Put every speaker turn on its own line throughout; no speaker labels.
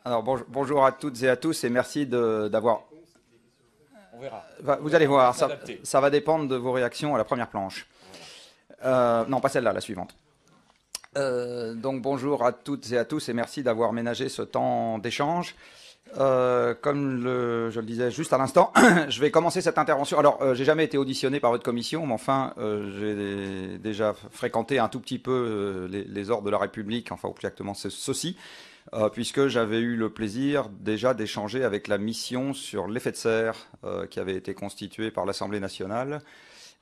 Alors bonjour à toutes et à tous et merci d'avoir...
On verra.
Vous allez voir, ça
S'adapter.
va dépendre de vos réactions à la première planche. Non, pas celle-là, la suivante. Donc bonjour à toutes et à tous et merci d'avoir ménagé ce temps d'échange. Comme je le disais juste à l'instant, je vais commencer cette intervention. Alors, j'ai jamais été auditionné par votre commission, mais enfin, j'ai déjà fréquenté un tout petit peu les ordres de la République, enfin, ou plus exactement ceci, puisque j'avais eu le plaisir déjà d'échanger avec la mission sur l'effet de serre qui avait été constituée par l'Assemblée nationale,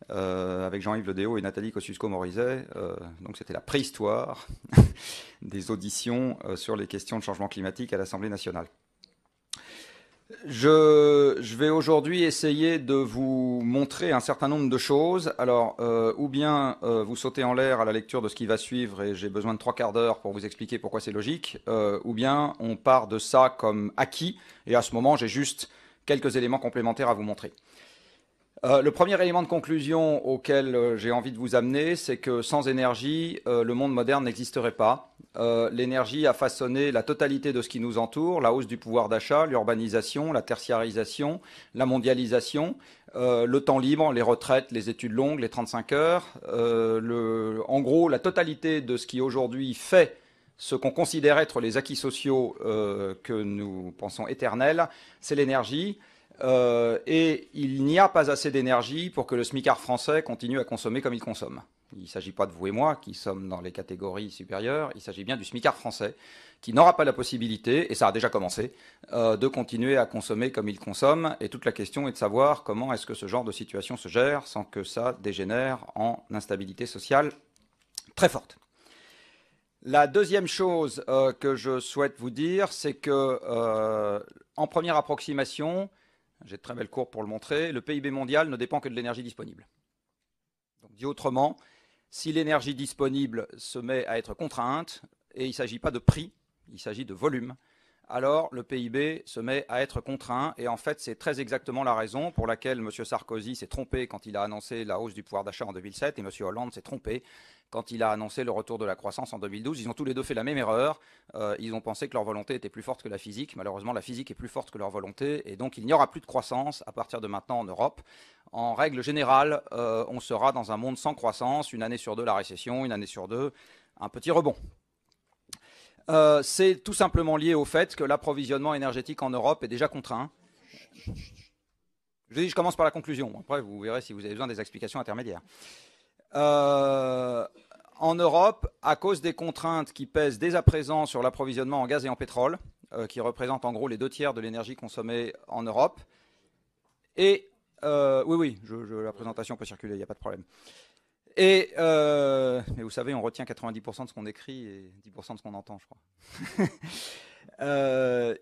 avec Jean-Yves Le Déaut et Nathalie Kosciusko-Morizet. Donc, c'était la préhistoire des auditions sur les questions de changement climatique à l'Assemblée nationale. Je vais aujourd'hui essayer de vous montrer un certain nombre de choses. Alors, ou bien vous sautez en l'air à la lecture de ce qui va suivre et j'ai besoin de 3/4 d'heure pour vous expliquer pourquoi c'est logique, ou bien on part de ça comme acquis et à ce moment j'ai juste quelques éléments complémentaires à vous montrer. Le premier élément de conclusion auquel j'ai envie de vous amener, c'est que sans énergie, le monde moderne n'existerait pas. L'énergie a façonné la totalité de ce qui nous entoure, la hausse du pouvoir d'achat, l'urbanisation, la tertiarisation, la mondialisation, le temps libre, les retraites, les études longues, les 35 heures. En gros, la totalité de ce qui aujourd'hui fait ce qu'on considère être les acquis sociaux que nous pensons éternels, c'est l'énergie. Et il n'y a pas assez d'énergie pour que le smicard français continue à consommer comme il consomme. Il ne s'agit pas de vous et moi qui sommes dans les catégories supérieures, il s'agit bien du smicard français qui n'aura pas la possibilité, et ça a déjà commencé, de continuer à consommer comme il consomme. Et toute la question est de savoir comment est-ce que ce genre de situation se gère sans que ça dégénère en instabilité sociale très forte. La deuxième chose que je souhaite vous dire, c'est que en première approximation, j'ai de très belles courbes pour le montrer, le PIB mondial ne dépend que de l'énergie disponible. Donc, dit autrement, si l'énergie disponible se met à être contrainte, et il ne s'agit pas de prix, il s'agit de volume, alors le PIB se met à être contraint. Et en fait, c'est très exactement la raison pour laquelle M. Sarkozy s'est trompé quand il a annoncé la hausse du pouvoir d'achat en 2007 et M. Hollande s'est trompé quand il a annoncé le retour de la croissance en 2012. Ils ont tous les deux fait la même erreur. Ils ont pensé que leur volonté était plus forte que la physique. Malheureusement, la physique est plus forte que leur volonté. Et donc, il n'y aura plus de croissance à partir de maintenant en Europe. En règle générale, on sera dans un monde sans croissance. Une année sur deux, la récession. Une année sur deux, un petit rebond. C'est tout simplement lié au fait que l'approvisionnement énergétique en Europe est déjà contraint. Je commence par la conclusion. Après, vous verrez si vous avez besoin des explications intermédiaires. En Europe, à cause des contraintes qui pèsent dès à présent sur l'approvisionnement en gaz et en pétrole, qui représentent en gros les 2/3 de l'énergie consommée en Europe. Et oui, la présentation peut circuler, il n'y a pas de problème. Mais vous savez, on retient 90% de ce qu'on écrit et 10% de ce qu'on entend, je crois.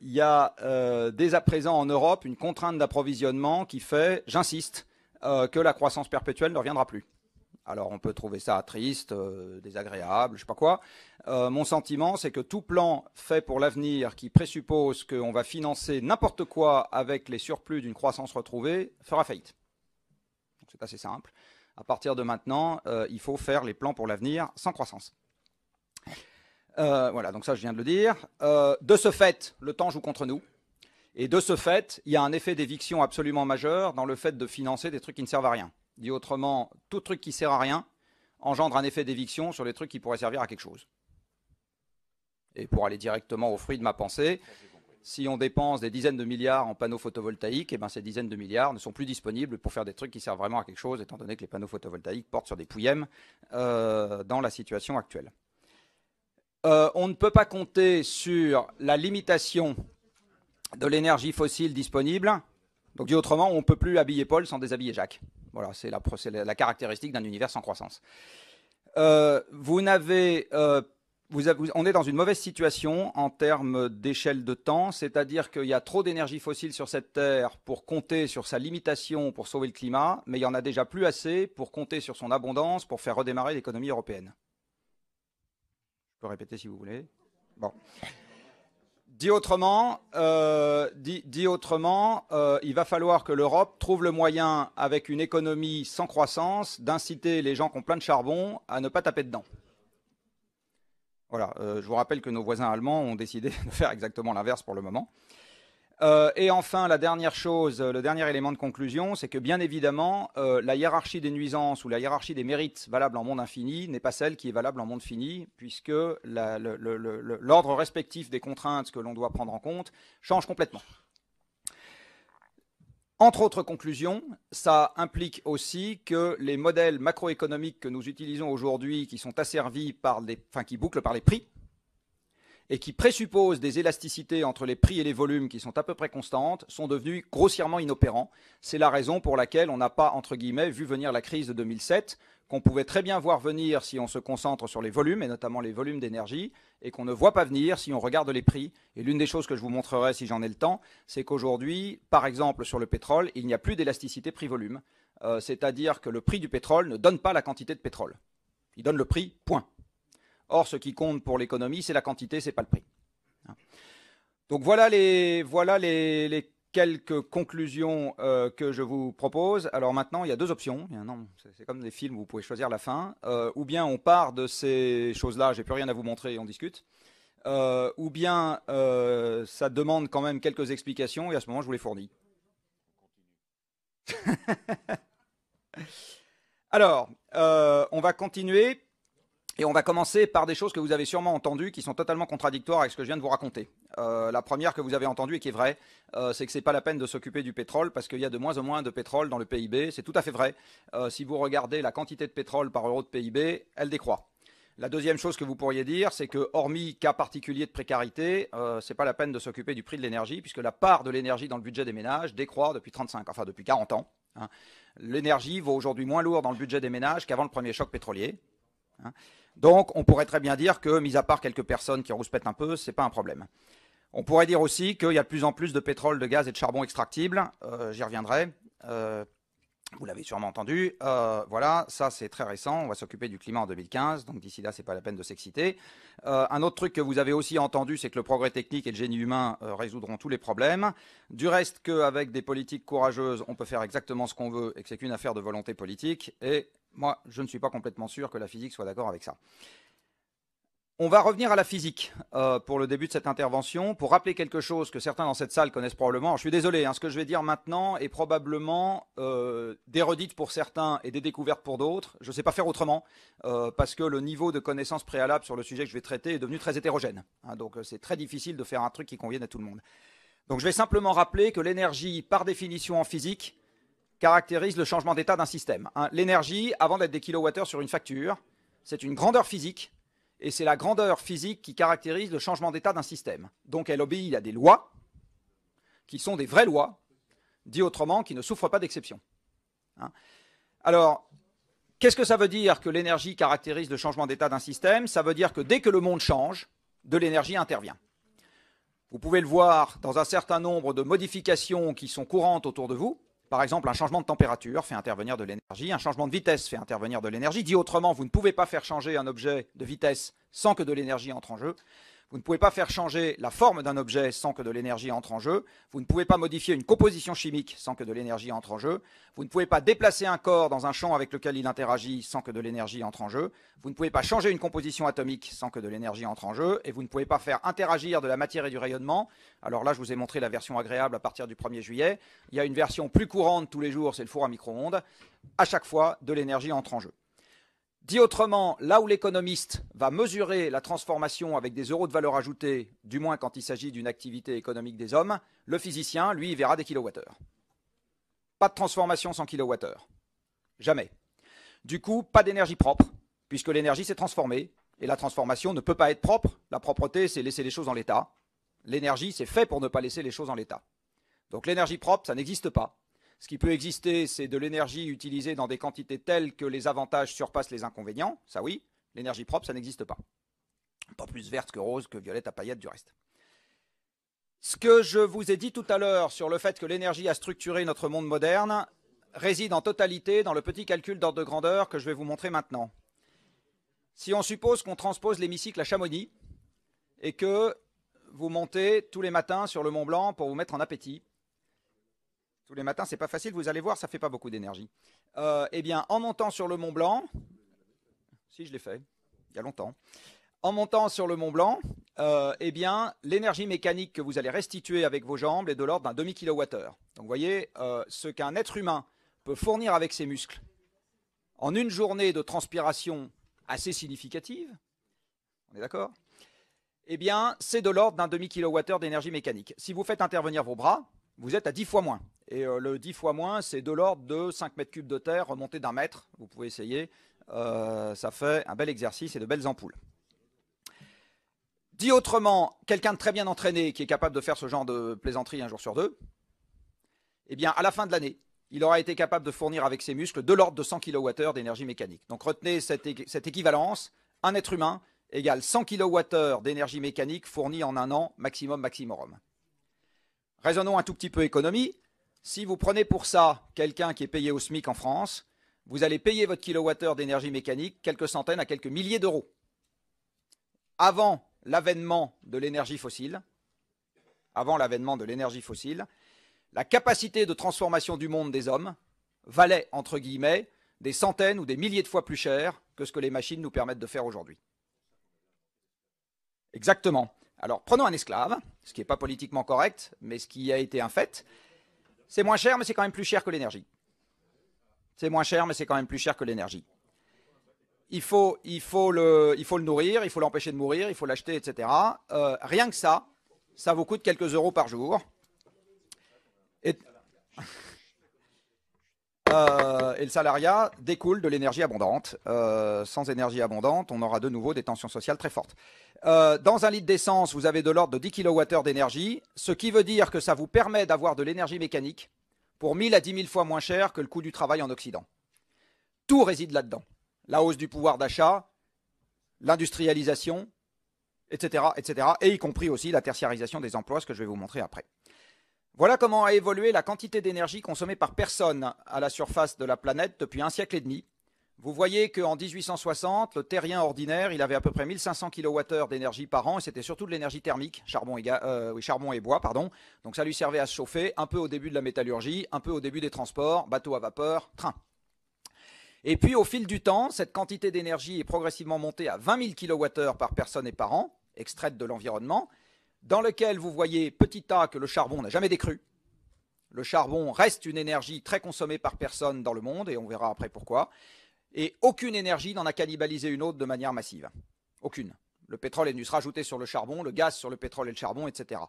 Il y a dès à présent en Europe une contrainte d'approvisionnement qui fait, j'insiste, que la croissance perpétuelle ne reviendra plus. Alors on peut trouver ça triste, désagréable, je sais pas quoi. Mon sentiment, c'est que tout plan fait pour l'avenir qui présuppose qu'on va financer n'importe quoi avec les surplus d'une croissance retrouvée fera faillite. C'est assez simple. À partir de maintenant, il faut faire les plans pour l'avenir sans croissance. Voilà, donc ça je viens de le dire. De ce fait, le temps joue contre nous. Et de ce fait, il y a un effet d'éviction absolument majeur dans le fait de financer des trucs qui ne servent à rien. Dit autrement, tout truc qui ne sert à rien engendre un effet d'éviction sur les trucs qui pourraient servir à quelque chose. Et pour aller directement au fruit de ma pensée, si on dépense des dizaines de milliards en panneaux photovoltaïques, eh ben ces dizaines de milliards ne sont plus disponibles pour faire des trucs qui servent vraiment à quelque chose, étant donné que les panneaux photovoltaïques portent sur des pouillèmes dans la situation actuelle. On ne peut pas compter sur la limitation de l'énergie fossile disponible. Donc, dit autrement, on ne peut plus habiller Paul sans déshabiller Jacques. Voilà, c'est la caractéristique d'un univers sans croissance. On est dans une mauvaise situation en termes d'échelle de temps, c'est-à-dire qu'il y a trop d'énergie fossile sur cette Terre pour compter sur sa limitation pour sauver le climat, mais il n'y en a déjà plus assez pour compter sur son abondance pour faire redémarrer l'économie européenne. Je peux répéter si vous voulez. Bon. Dit autrement, il va falloir que l'Europe trouve le moyen, avec une économie sans croissance, d'inciter les gens qui ont plein de charbon à ne pas taper dedans. Voilà, je vous rappelle que nos voisins allemands ont décidé de faire exactement l'inverse pour le moment. Et enfin, la dernière chose, le dernier élément de conclusion, c'est que bien évidemment, la hiérarchie des nuisances ou la hiérarchie des mérites valables en monde infini n'est pas celle qui est valable en monde fini, puisque l'ordre respectif des contraintes que l'on doit prendre en compte change complètement. Entre autres conclusions, ça implique aussi que les modèles macroéconomiques que nous utilisons aujourd'hui, qui sont asservis par qui bouclent par les prix, et qui présupposent des élasticités entre les prix et les volumes qui sont à peu près constantes, sont devenus grossièrement inopérants. C'est la raison pour laquelle on n'a pas, entre guillemets, vu venir la crise de 2007, qu'on pouvait très bien voir venir si on se concentre sur les volumes, et notamment les volumes d'énergie, et qu'on ne voit pas venir si on regarde les prix. Et l'une des choses que je vous montrerai si j'en ai le temps, c'est qu'aujourd'hui, par exemple sur le pétrole, il n'y a plus d'élasticité prix-volume. C'est-à-dire que le prix du pétrole ne donne pas la quantité de pétrole. Il donne le prix, point. Or, ce qui compte pour l'économie, c'est la quantité, c'est pas le prix. Donc voilà les quelques conclusions que je vous propose. Alors maintenant, il y a deux options. C'est comme des films où vous pouvez choisir la fin. Ou bien on part de ces choses-là, j'ai plus rien à vous montrer et on discute. Ou bien ça demande quand même quelques explications et à ce moment, je vous les fournis. Alors, on va continuer. Et on va commencer par des choses que vous avez sûrement entendues qui sont totalement contradictoires avec ce que je viens de vous raconter. La première que vous avez entendue et qui est vraie, c'est que ce n'est pas la peine de s'occuper du pétrole parce qu'il y a de moins en moins de pétrole dans le PIB. C'est tout à fait vrai. Si vous regardez la quantité de pétrole par euro de PIB, elle décroît. La deuxième chose que vous pourriez dire, c'est que hormis cas particulier de précarité, ce n'est pas la peine de s'occuper du prix de l'énergie puisque la part de l'énergie dans le budget des ménages décroît depuis 40 ans. Hein. L'énergie vaut aujourd'hui moins lourd dans le budget des ménages qu'avant le premier choc pétrolier. Hein. Donc, on pourrait très bien dire que, mis à part quelques personnes qui rouspètent un peu, ce n'est pas un problème. On pourrait dire aussi qu'il y a de plus en plus de pétrole, de gaz et de charbon extractibles. J'y reviendrai. Vous l'avez sûrement entendu. Voilà, ça c'est très récent. On va s'occuper du climat en 2015. Donc d'ici là, ce n'est pas la peine de s'exciter. Un autre truc que vous avez aussi entendu, c'est que le progrès technique et le génie humain résoudront tous les problèmes. Du reste, qu'avec des politiques courageuses, on peut faire exactement ce qu'on veut et que c'est qu'une affaire de volonté politique. Et moi, je ne suis pas complètement sûr que la physique soit d'accord avec ça. On va revenir à la physique pour le début de cette intervention, pour rappeler quelque chose que certains dans cette salle connaissent probablement. Alors, je suis désolé, ce que je vais dire maintenant est probablement des redites pour certains et des découvertes pour d'autres. Je ne sais pas faire autrement, parce que le niveau de connaissance préalable sur le sujet que je vais traiter est devenu très hétérogène. Donc c'est très difficile de faire un truc qui convienne à tout le monde. Donc je vais simplement rappeler que l'énergie, par définition en physique, caractérise le changement d'état d'un système. L'énergie, avant d'être des kilowattheures sur une facture, c'est une grandeur physique, et c'est la grandeur physique qui caractérise le changement d'état d'un système. Donc elle obéit à des lois, qui sont des vraies lois, dit autrement, qui ne souffrent pas d'exception. Alors, qu'est-ce que ça veut dire que l'énergie caractérise le changement d'état d'un système? Ça veut dire que dès que le monde change, de l'énergie intervient. Vous pouvez le voir dans un certain nombre de modifications qui sont courantes autour de vous. Par exemple, un changement de température fait intervenir de l'énergie, un changement de vitesse fait intervenir de l'énergie. Dit autrement, vous ne pouvez pas faire changer un objet de vitesse sans que de l'énergie entre en jeu. Vous ne pouvez pas faire changer la forme d'un objet sans que de l'énergie entre en jeu. Vous ne pouvez pas modifier une composition chimique sans que de l'énergie entre en jeu. Vous ne pouvez pas déplacer un corps dans un champ avec lequel il interagit sans que de l'énergie entre en jeu. Vous ne pouvez pas changer une composition atomique sans que de l'énergie entre en jeu. Et vous ne pouvez pas faire interagir de la matière et du rayonnement. Alors là, je vous ai montré la version agréable à partir du 1er juillet. Il y a une version plus courante tous les jours, c'est le four à micro-ondes. À chaque fois, de l'énergie entre en jeu. Dit autrement, là où l'économiste va mesurer la transformation avec des euros de valeur ajoutée, du moins quand il s'agit d'une activité économique des hommes, le physicien, lui, il verra des kilowattheures. Pas de transformation sans kilowattheures. Jamais. Du coup, pas d'énergie propre, puisque l'énergie s'est transformée, et la transformation ne peut pas être propre. La propreté, c'est laisser les choses en l'état. L'énergie, c'est fait pour ne pas laisser les choses en l'état. Donc l'énergie propre, ça n'existe pas. Ce qui peut exister, c'est de l'énergie utilisée dans des quantités telles que les avantages surpassent les inconvénients. Ça oui, l'énergie propre, ça n'existe pas. Pas plus verte que rose, que violette à paillettes du reste. Ce que je vous ai dit tout à l'heure sur le fait que l'énergie a structuré notre monde moderne réside en totalité dans le petit calcul d'ordre de grandeur que je vais vous montrer maintenant. Si on suppose qu'on transpose l'hémicycle à Chamonix et que vous montez tous les matins sur le Mont Blanc pour vous mettre en appétit, tous les matins, c'est pas facile, vous allez voir, ça fait pas beaucoup d'énergie. Eh bien, en montant sur le Mont Blanc, si je l'ai fait, il y a longtemps, En montant sur le Mont Blanc, eh bien, l'énergie mécanique que vous allez restituer avec vos jambes est de l'ordre d'un demi-kilowattheure. Donc vous voyez, ce qu'un être humain peut fournir avec ses muscles en une journée de transpiration assez significative, on est d'accord? Eh bien, c'est de l'ordre d'un demi-kilowattheure d'énergie mécanique. Si vous faites intervenir vos bras, vous êtes à 10 fois moins. Et le 10 fois moins, c'est de l'ordre de 5 mètres cubes de terre remonté d'un mètre. Vous pouvez essayer. Ça fait un bel exercice et de belles ampoules. Dit autrement, quelqu'un de très bien entraîné qui est capable de faire ce genre de plaisanterie un jour sur deux, eh bien, à la fin de l'année, il aura été capable de fournir avec ses muscles de l'ordre de 100 kWh d'énergie mécanique. Donc retenez cette équivalence. Un être humain égale 100 kWh d'énergie mécanique fournie en un an, maximum. Raisonnons un tout petit peu économie. Si vous prenez pour ça quelqu'un qui est payé au SMIC en France, vous allez payer votre kilowattheure d'énergie mécanique quelques centaines à quelques milliers d'euros. Avant l'avènement de l'énergie fossile, la capacité de transformation du monde des hommes valait, entre guillemets, des centaines ou des milliers de fois plus cher que ce que les machines nous permettent de faire aujourd'hui. Exactement. Alors, prenons un esclave, ce qui n'est pas politiquement correct, mais ce qui a été un fait. C'est moins cher, mais c'est quand même plus cher que l'énergie. C'est moins cher, mais c'est quand même plus cher que l'énergie. Il faut le nourrir, il faut l'empêcher de mourir, il faut l'acheter, etc. Rien que ça vous coûte quelques euros par jour. Et le salariat découle de l'énergie abondante. Sans énergie abondante, on aura de nouveau des tensions sociales très fortes. Dans un litre d'essence, vous avez de l'ordre de 10 kWh d'énergie, ce qui veut dire que ça vous permet d'avoir de l'énergie mécanique pour 1000 à 10 000 fois moins cher que le coût du travail en Occident. Tout réside là-dedans. La hausse du pouvoir d'achat, l'industrialisation, etc., et y compris aussi la tertiarisation des emplois, ce que je vais vous montrer après. Voilà comment a évolué la quantité d'énergie consommée par personne à la surface de la planète depuis un siècle et demi. Vous voyez qu'en 1860, le terrien ordinaire, il avait à peu près 1500 kWh d'énergie par an, et c'était surtout de l'énergie thermique, charbon et bois, pardon. Donc ça lui servait à se chauffer, un peu au début de la métallurgie, un peu au début des transports, bateaux à vapeur, trains. Et puis au fil du temps, cette quantité d'énergie est progressivement montée à 20 000 kWh par personne et par an, extraite de l'environnement, dans lequel vous voyez petit a que le charbon n'a jamais décru. Le charbon reste une énergie très consommée par personne dans le monde, et on verra après pourquoi. Et aucune énergie n'en a cannibalisé une autre de manière massive. Aucune. Le pétrole est venu se rajouter sur le charbon, le gaz sur le pétrole et le charbon, etc.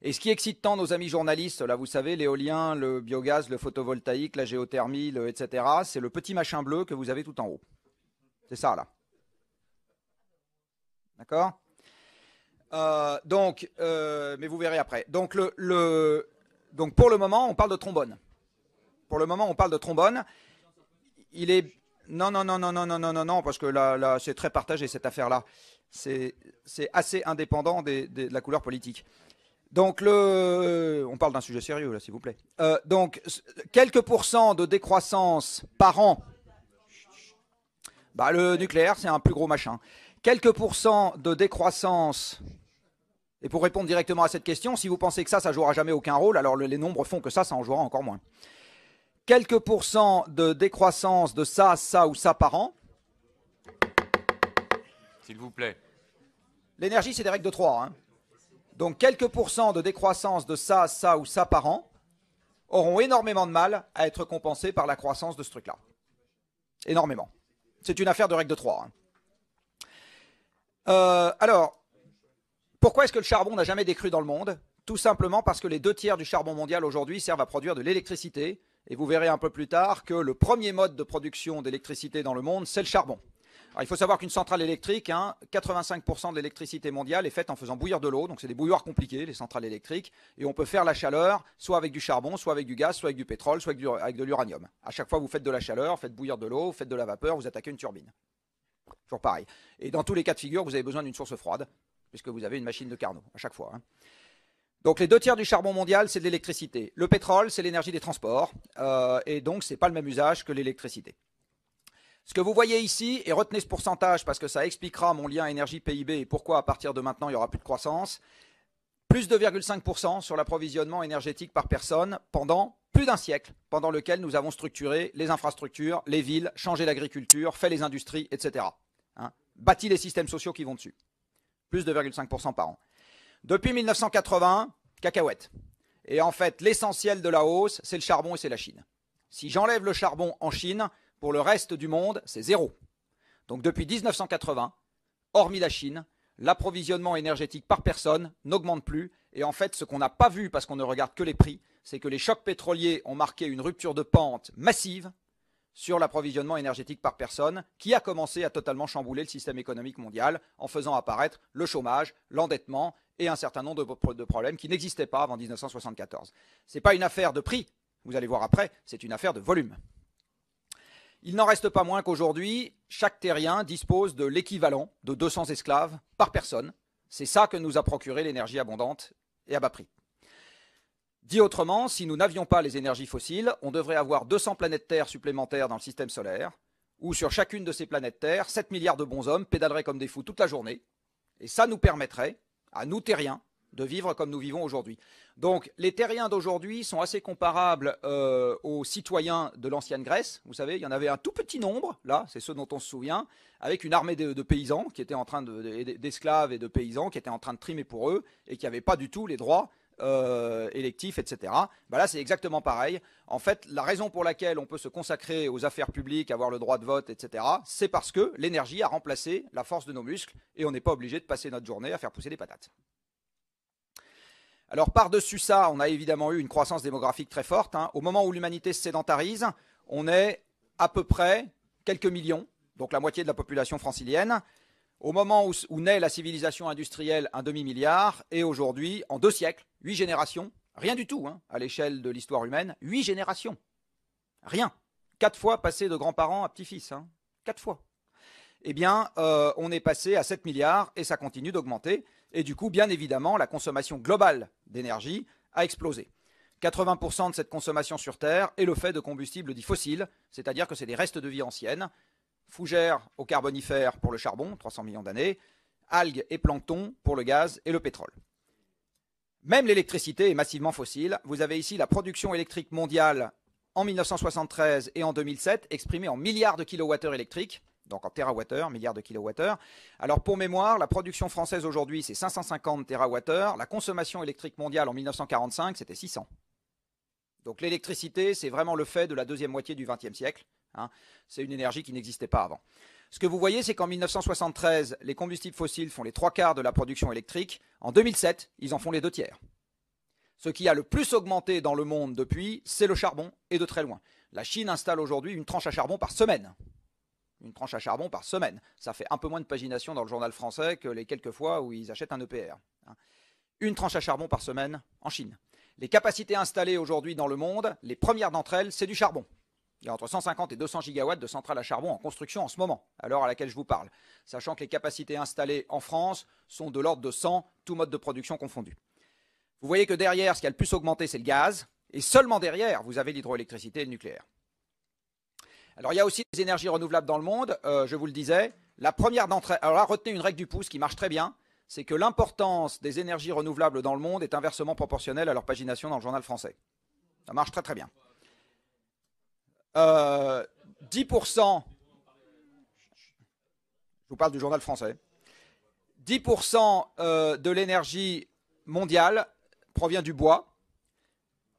Et ce qui excite tant nos amis journalistes, là vous savez, l'éolien, le biogaz, le photovoltaïque, la géothermie, etc., c'est le petit machin bleu que vous avez tout en haut. C'est ça, là. D'accord ? Mais vous verrez après. Donc pour le moment, on parle de trombone. Il est... Non, parce que là c'est très partagé cette affaire-là. C'est assez indépendant de la couleur politique. Donc on parle d'un sujet sérieux là, s'il vous plaît. Donc quelques pourcents de décroissance par an. Bah, le nucléaire, c'est un plus gros machin. Quelques pourcents de décroissance. Et pour répondre directement à cette question, si vous pensez que ça jouera jamais aucun rôle, alors les nombres font que ça en jouera encore moins. Quelques pourcents de décroissance de ça ou ça par an.
S'il vous plaît.
L'énergie, c'est des règles de 3. Hein. Donc quelques pourcents de décroissance de ça ou ça par an auront énormément de mal à être compensés par la croissance de ce truc-là. Énormément. C'est une affaire de règle de 3. Hein. Alors, pourquoi est-ce que le charbon n'a jamais décru dans le monde? Tout simplement parce que les 2/3 du charbon mondial aujourd'hui servent à produire de l'électricité. Et vous verrez un peu plus tard que le premier mode de production d'électricité dans le monde, c'est le charbon. Alors, il faut savoir qu'une centrale électrique, 85% de l'électricité mondiale est faite en faisant bouillir de l'eau. Donc c'est des bouilloires compliquées, les centrales électriques. Et on peut faire la chaleur soit avec du charbon, soit avec du gaz, soit avec du pétrole, soit avec de l'uranium. À chaque fois, vous faites de la chaleur, faites bouillir de l'eau, faites de la vapeur, vous attaquez une turbine. Toujours pareil. Et dans tous les cas de figure, vous avez besoin d'une source froide, puisque vous avez une machine de Carnot à chaque fois. Hein. Donc les 2/3 du charbon mondial, c'est de l'électricité. Le pétrole, c'est l'énergie des transports. Et donc, ce n'est pas le même usage que l'électricité. Ce que vous voyez ici, et retenez ce pourcentage parce que ça expliquera mon lien énergie-PIB et pourquoi à partir de maintenant, il n'y aura plus de croissance. Plus de 2,5% sur l'approvisionnement énergétique par personne pendant plus d'un siècle, pendant lequel nous avons structuré les infrastructures, les villes, changé l'agriculture, fait les industries, etc. Hein, bâti les systèmes sociaux qui vont dessus. plus 2,5% par an. Depuis 1980, cacahuète. Et en fait, l'essentiel de la hausse, c'est le charbon et c'est la Chine. Si j'enlève le charbon en Chine, pour le reste du monde, c'est zéro. Donc depuis 1980, hormis la Chine, l'approvisionnement énergétique par personne n'augmente plus. Et en fait, ce qu'on n'a pas vu parce qu'on ne regarde que les prix, c'est que les chocs pétroliers ont marqué une rupture de pente massive sur l'approvisionnement énergétique par personne, qui a commencé à totalement chambouler le système économique mondial en faisant apparaître le chômage, l'endettement et un certain nombre de problèmes qui n'existaient pas avant 1974. Ce n'est pas une affaire de prix, vous allez voir après, c'est une affaire de volume. Il n'en reste pas moins qu'aujourd'hui, chaque terrien dispose de l'équivalent de 200 esclaves par personne. C'est ça que nous a procuré l'énergie abondante et à bas prix. Dit autrement, si nous n'avions pas les énergies fossiles, on devrait avoir 200 planètes Terre supplémentaires dans le système solaire, où sur chacune de ces planètes Terre, 7 milliards de bonshommes pédaleraient comme des fous toute la journée. Et ça nous permettrait, à nous terriens, de vivre comme nous vivons aujourd'hui. Donc les terriens d'aujourd'hui sont assez comparables aux citoyens de l'ancienne Grèce. Vous savez, il y en avait un tout petit nombre, là, c'est ceux dont on se souvient, avec une armée de paysans qui étaient en train d'esclaves et de paysans qui étaient en train de trimer pour eux et qui n'avaient pas du tout les droits électifs, etc. Ben là, c'est exactement pareil. En fait, la raison pour laquelle on peut se consacrer aux affaires publiques, avoir le droit de vote, etc., c'est parce que l'énergie a remplacé la force de nos muscles et on n'est pas obligé de passer notre journée à faire pousser des patates. Alors par-dessus ça, on a évidemment eu une croissance démographique très forte. Au moment où l'humanité se sédentarise, on est à peu près quelques millions, donc la moitié de la population francilienne. Au moment où naît la civilisation industrielle, un demi-milliard. Et aujourd'hui, en 2 siècles, 8 générations, rien du tout à l'échelle de l'histoire humaine, 8 générations. Rien. 4 fois passé de grands-parents à petits-fils. 4 fois. Eh bien, on est passé à 7 milliards et ça continue d'augmenter. Et du coup, bien évidemment, la consommation globale d'énergie a explosé. 80% de cette consommation sur Terre est le fait de combustibles dits fossiles, c'est-à-dire que c'est des restes de vie anciennes, fougères au carbonifère pour le charbon, 300 millions d'années, algues et plancton pour le gaz et le pétrole. Même l'électricité est massivement fossile. Vous avez ici la production électrique mondiale en 1973 et en 2007, exprimée en milliards de kilowattheures électriques, donc en térawattheures, milliards de kilowattheures. Alors pour mémoire, la production française aujourd'hui, c'est 550 térawattheures. La consommation électrique mondiale en 1945, c'était 600. Donc l'électricité, c'est vraiment le fait de la deuxième moitié du XXe siècle. C'est une énergie qui n'existait pas avant. Ce que vous voyez, c'est qu'en 1973, les combustibles fossiles font les 3/4 de la production électrique. En 2007, ils en font les 2/3. Ce qui a le plus augmenté dans le monde depuis, c'est le charbon, et de très loin. La Chine installe aujourd'hui une tranche à charbon par semaine. Une tranche à charbon par semaine. Ça fait un peu moins de pagination dans le journal français que les quelques fois où ils achètent un EPR. Une tranche à charbon par semaine en Chine. Les capacités installées aujourd'hui dans le monde, les premières d'entre elles, c'est du charbon. Il y a entre 150 et 200 gigawatts de centrales à charbon en construction en ce moment, à l'heure à laquelle je vous parle. Sachant que les capacités installées en France sont de l'ordre de 100, tout mode de production confondu. Vous voyez que derrière, ce qui a le plus augmenté, c'est le gaz. Et seulement derrière, vous avez l'hydroélectricité et le nucléaire. Alors il y a aussi des énergies renouvelables dans le monde, je vous le disais. La première d'entre elles, alors là, retenez une règle du pouce qui marche très bien, c'est que l'importance des énergies renouvelables dans le monde est inversement proportionnelle à leur pagination dans le journal français. Ça marche très très bien. 10%, je vous parle du journal français, 10% de l'énergie mondiale provient du bois,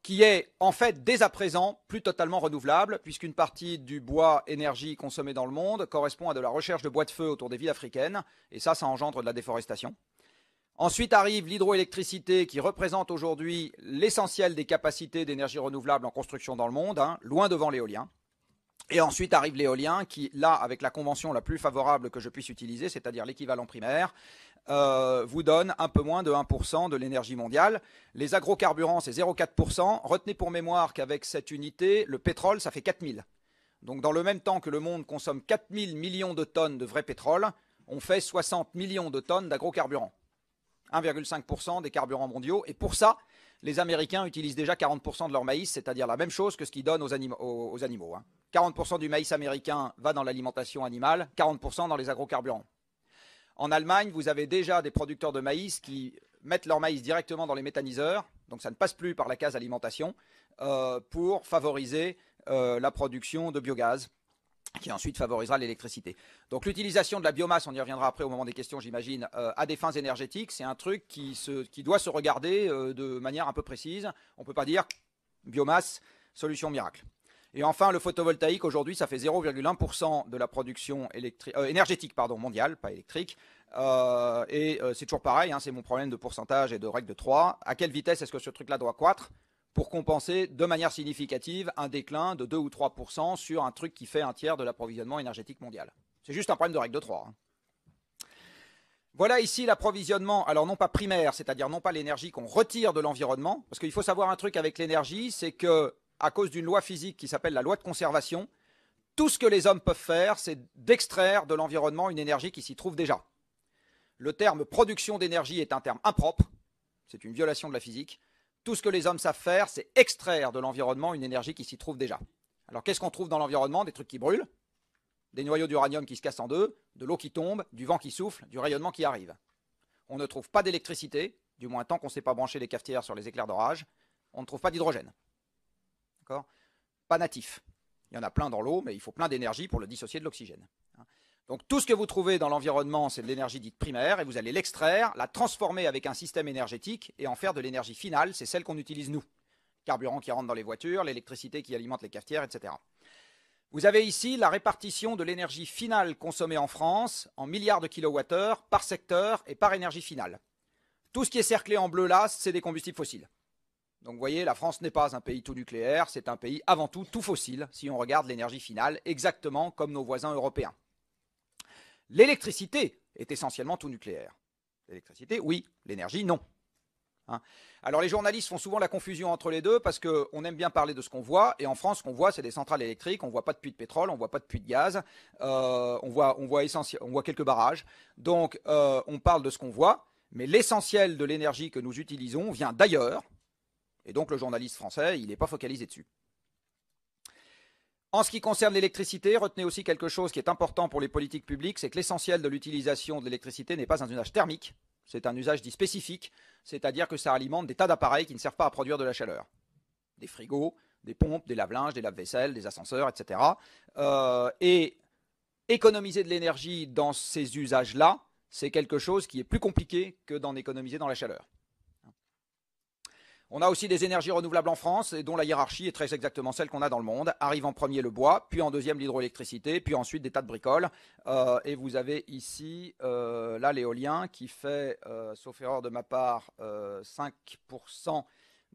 qui est en fait dès à présent plus totalement renouvelable, puisqu'une partie du bois énergie consommé dans le monde correspond à de la recherche de bois de feu autour des villes africaines, et ça engendre de la déforestation. Ensuite arrive l'hydroélectricité qui représente aujourd'hui l'essentiel des capacités d'énergie renouvelable en construction dans le monde, loin devant l'éolien. Et ensuite arrive l'éolien qui, là, avec la convention la plus favorable que je puisse utiliser, c'est-à-dire l'équivalent primaire, vous donne un peu moins de 1% de l'énergie mondiale. Les agrocarburants, c'est 0,4%. Retenez pour mémoire qu'avec cette unité, le pétrole, ça fait 4000. Donc dans le même temps que le monde consomme 4000 millions de tonnes de vrai pétrole, on fait 60 millions de tonnes d'agrocarburants. 1,5% des carburants mondiaux. Et pour ça, les Américains utilisent déjà 40% de leur maïs, c'est-à-dire la même chose que ce qu'ils donnent aux animaux. 40% du maïs américain va dans l'alimentation animale, 40% dans les agrocarburants. En Allemagne, vous avez déjà des producteurs de maïs qui mettent leur maïs directement dans les méthaniseurs, donc ça ne passe plus par la case alimentation, pour favoriser la production de biogaz qui ensuite favorisera l'électricité. Donc l'utilisation de la biomasse, on y reviendra après au moment des questions, j'imagine, à des fins énergétiques, c'est un truc qui doit se regarder de manière un peu précise. On ne peut pas dire biomasse, solution miracle. Et enfin, le photovoltaïque, aujourd'hui, ça fait 0,1% de la production énergétique mondiale, pas électrique. C'est toujours pareil, hein, c'est mon problème de pourcentage et de règle de 3. À quelle vitesse est-ce que ce truc-là doit croître pour compenser de manière significative un déclin de 2 ou 3% sur un truc qui fait un tiers de l'approvisionnement énergétique mondial? C'est juste un problème de règle de 3. Hein. Voilà ici l'approvisionnement, alors non pas primaire, c'est-à-dire non pas l'énergie qu'on retire de l'environnement, parce qu'il faut savoir un truc avec l'énergie, c'est que à cause d'une loi physique qui s'appelle la loi de conservation, tout ce que les hommes peuvent faire, c'est d'extraire de l'environnement une énergie qui s'y trouve déjà. Le terme production d'énergie est un terme impropre, c'est une violation de la physique. Tout ce que les hommes savent faire, c'est extraire de l'environnement une énergie qui s'y trouve déjà. Alors qu'est-ce qu'on trouve dans l'environnement? Des trucs qui brûlent, des noyaux d'uranium qui se cassent en deux, de l'eau qui tombe, du vent qui souffle, du rayonnement qui arrive. On ne trouve pas d'électricité, du moins tant qu'on ne sait pas brancher les cafetières sur les éclairs d'orage. On ne trouve pas d'hydrogène. D'accord? Pas natif. Il y en a plein dans l'eau, mais il faut plein d'énergie pour le dissocier de l'oxygène. Donc tout ce que vous trouvez dans l'environnement, c'est de l'énergie dite primaire, et vous allez l'extraire, la transformer avec un système énergétique et en faire de l'énergie finale, c'est celle qu'on utilise nous. Carburant qui rentre dans les voitures, l'électricité qui alimente les cafetières, etc. Vous avez ici la répartition de l'énergie finale consommée en France en milliards de kilowattheures par secteur et par énergie finale. Tout ce qui est cerclé en bleu là, c'est des combustibles fossiles. Donc vous voyez, la France n'est pas un pays tout nucléaire, c'est un pays avant tout fossile, si on regarde l'énergie finale, exactement comme nos voisins européens. L'électricité est essentiellement tout nucléaire. L'électricité, oui. L'énergie, non. Hein? Alors les journalistes font souvent la confusion entre les deux parce qu'on aime bien parler de ce qu'on voit. Et en France, ce qu'on voit, c'est des centrales électriques. On ne voit pas de puits de pétrole, on ne voit pas de puits de gaz. On voit quelques barrages. Donc on parle de ce qu'on voit. Mais l'essentiel de l'énergie que nous utilisons vient d'ailleurs. Et donc le journaliste français, il n'est pas focalisé dessus. En ce qui concerne l'électricité, retenez aussi quelque chose qui est important pour les politiques publiques, c'est que l'essentiel de l'utilisation de l'électricité n'est pas un usage thermique, c'est un usage dit spécifique, c'est-à-dire que ça alimente des tas d'appareils qui ne servent pas à produire de la chaleur. Des frigos, des pompes, des lave-linges, des lave-vaisselle, des ascenseurs, etc. Et économiser de l'énergie dans ces usages-là, c'est quelque chose qui est plus compliqué que d'en économiser dans la chaleur. On a aussi des énergies renouvelables en France, et dont la hiérarchie est très exactement celle qu'on a dans le monde. Arrive en premier le bois, puis en deuxième l'hydroélectricité, puis ensuite des tas de bricoles. Et vous avez ici, là, l'éolien qui fait, sauf erreur de ma part, 5%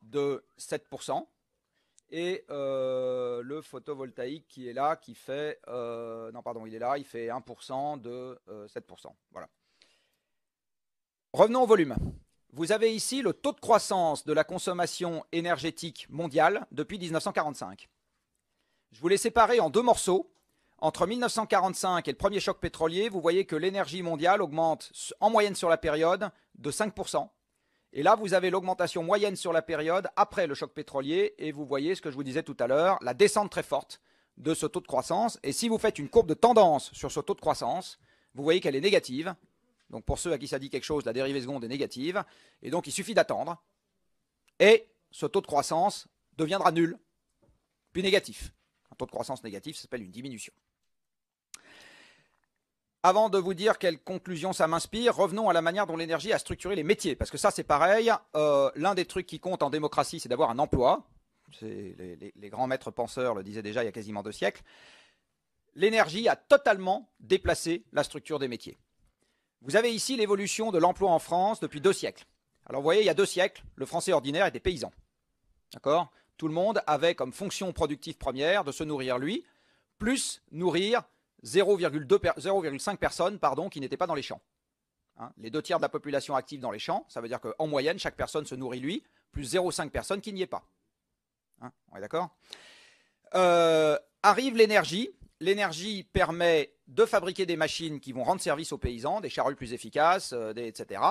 de 7%. Et le photovoltaïque qui est là, qui fait, non pardon, il est là, il fait 1% de 7%. Voilà. Revenons au volume. Vous avez ici le taux de croissance de la consommation énergétique mondiale depuis 1945. Je vous l'ai séparé en deux morceaux. Entre 1945 et le premier choc pétrolier, vous voyez que l'énergie mondiale augmente en moyenne sur la période de 5%. Et là, vous avez l'augmentation moyenne sur la période après le choc pétrolier. Et vous voyez ce que je vous disais tout à l'heure, la descente très forte de ce taux de croissance. Et si vous faites une courbe de tendance sur ce taux de croissance, vous voyez qu'elle est négative. Donc pour ceux à qui ça dit quelque chose, la dérivée seconde est négative. Et donc il suffit d'attendre. Et ce taux de croissance deviendra nul, puis négatif. Un taux de croissance négatif, ça s'appelle une diminution. Avant de vous dire quelle conclusion ça m'inspire, revenons à la manière dont l'énergie a structuré les métiers. Parce que ça, c'est pareil. L'un des trucs qui compte en démocratie, c'est d'avoir un emploi. Les grands maîtres penseurs le disaient déjà il y a quasiment 2 siècles. L'énergie a totalement déplacé la structure des métiers. Vous avez ici l'évolution de l'emploi en France depuis 2 siècles. Alors vous voyez, il y a 2 siècles, le français ordinaire était paysan. D'accord? Tout le monde avait comme fonction productive première de se nourrir lui, plus nourrir 0,5 personnes qui n'étaient pas dans les champs. Hein, les 2 tiers de la population active dans les champs, ça veut dire qu'en moyenne, chaque personne se nourrit lui, plus 0,5 personnes qui n'y est pas. Hein, on est d'accord? Arrive l'énergie. L'énergie permet de fabriquer des machines qui vont rendre service aux paysans, des charrues plus efficaces, etc.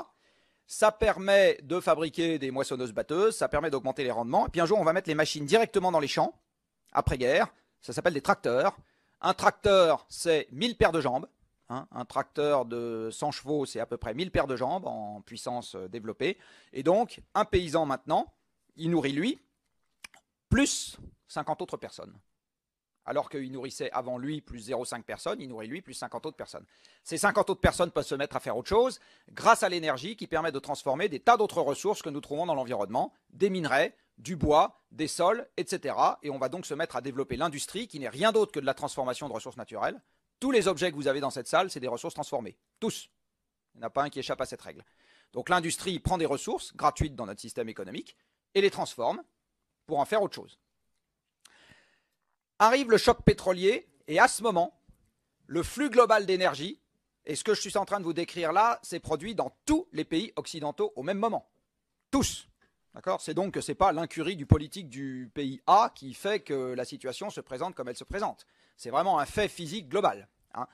Ça permet de fabriquer des moissonneuses-batteuses, ça permet d'augmenter les rendements. Et puis un jour, on va mettre les machines directement dans les champs, après-guerre. Ça s'appelle des tracteurs. Un tracteur, c'est 1000 paires de jambes. Hein. Un tracteur de 100 chevaux, c'est à peu près 1000 paires de jambes en puissance développée. Et donc, un paysan maintenant, il nourrit lui, plus 50 autres personnes. Alors qu'il nourrissait avant lui plus 0,5 personnes, il nourrit lui plus 50 autres personnes. Ces 50 autres personnes peuvent se mettre à faire autre chose grâce à l'énergie qui permet de transformer des tas d'autres ressources que nous trouvons dans l'environnement, des minerais, du bois, des sols, etc. Et on va donc se mettre à développer l'industrie qui n'est rien d'autre que de la transformation de ressources naturelles. Tous les objets que vous avez dans cette salle, c'est des ressources transformées. Tous. Il n'y en a pas un qui échappe à cette règle. Donc l'industrie prend des ressources gratuites dans notre système économique et les transforme pour en faire autre chose. Arrive le choc pétrolier et à ce moment, le flux global d'énergie, et ce que je suis en train de vous décrire là, c'est produit dans tous les pays occidentaux au même moment. Tous. D'accord ? C'est donc que ce n'est pas l'incurie du politique du pays A qui fait que la situation se présente comme elle se présente. C'est vraiment un fait physique global. Hein.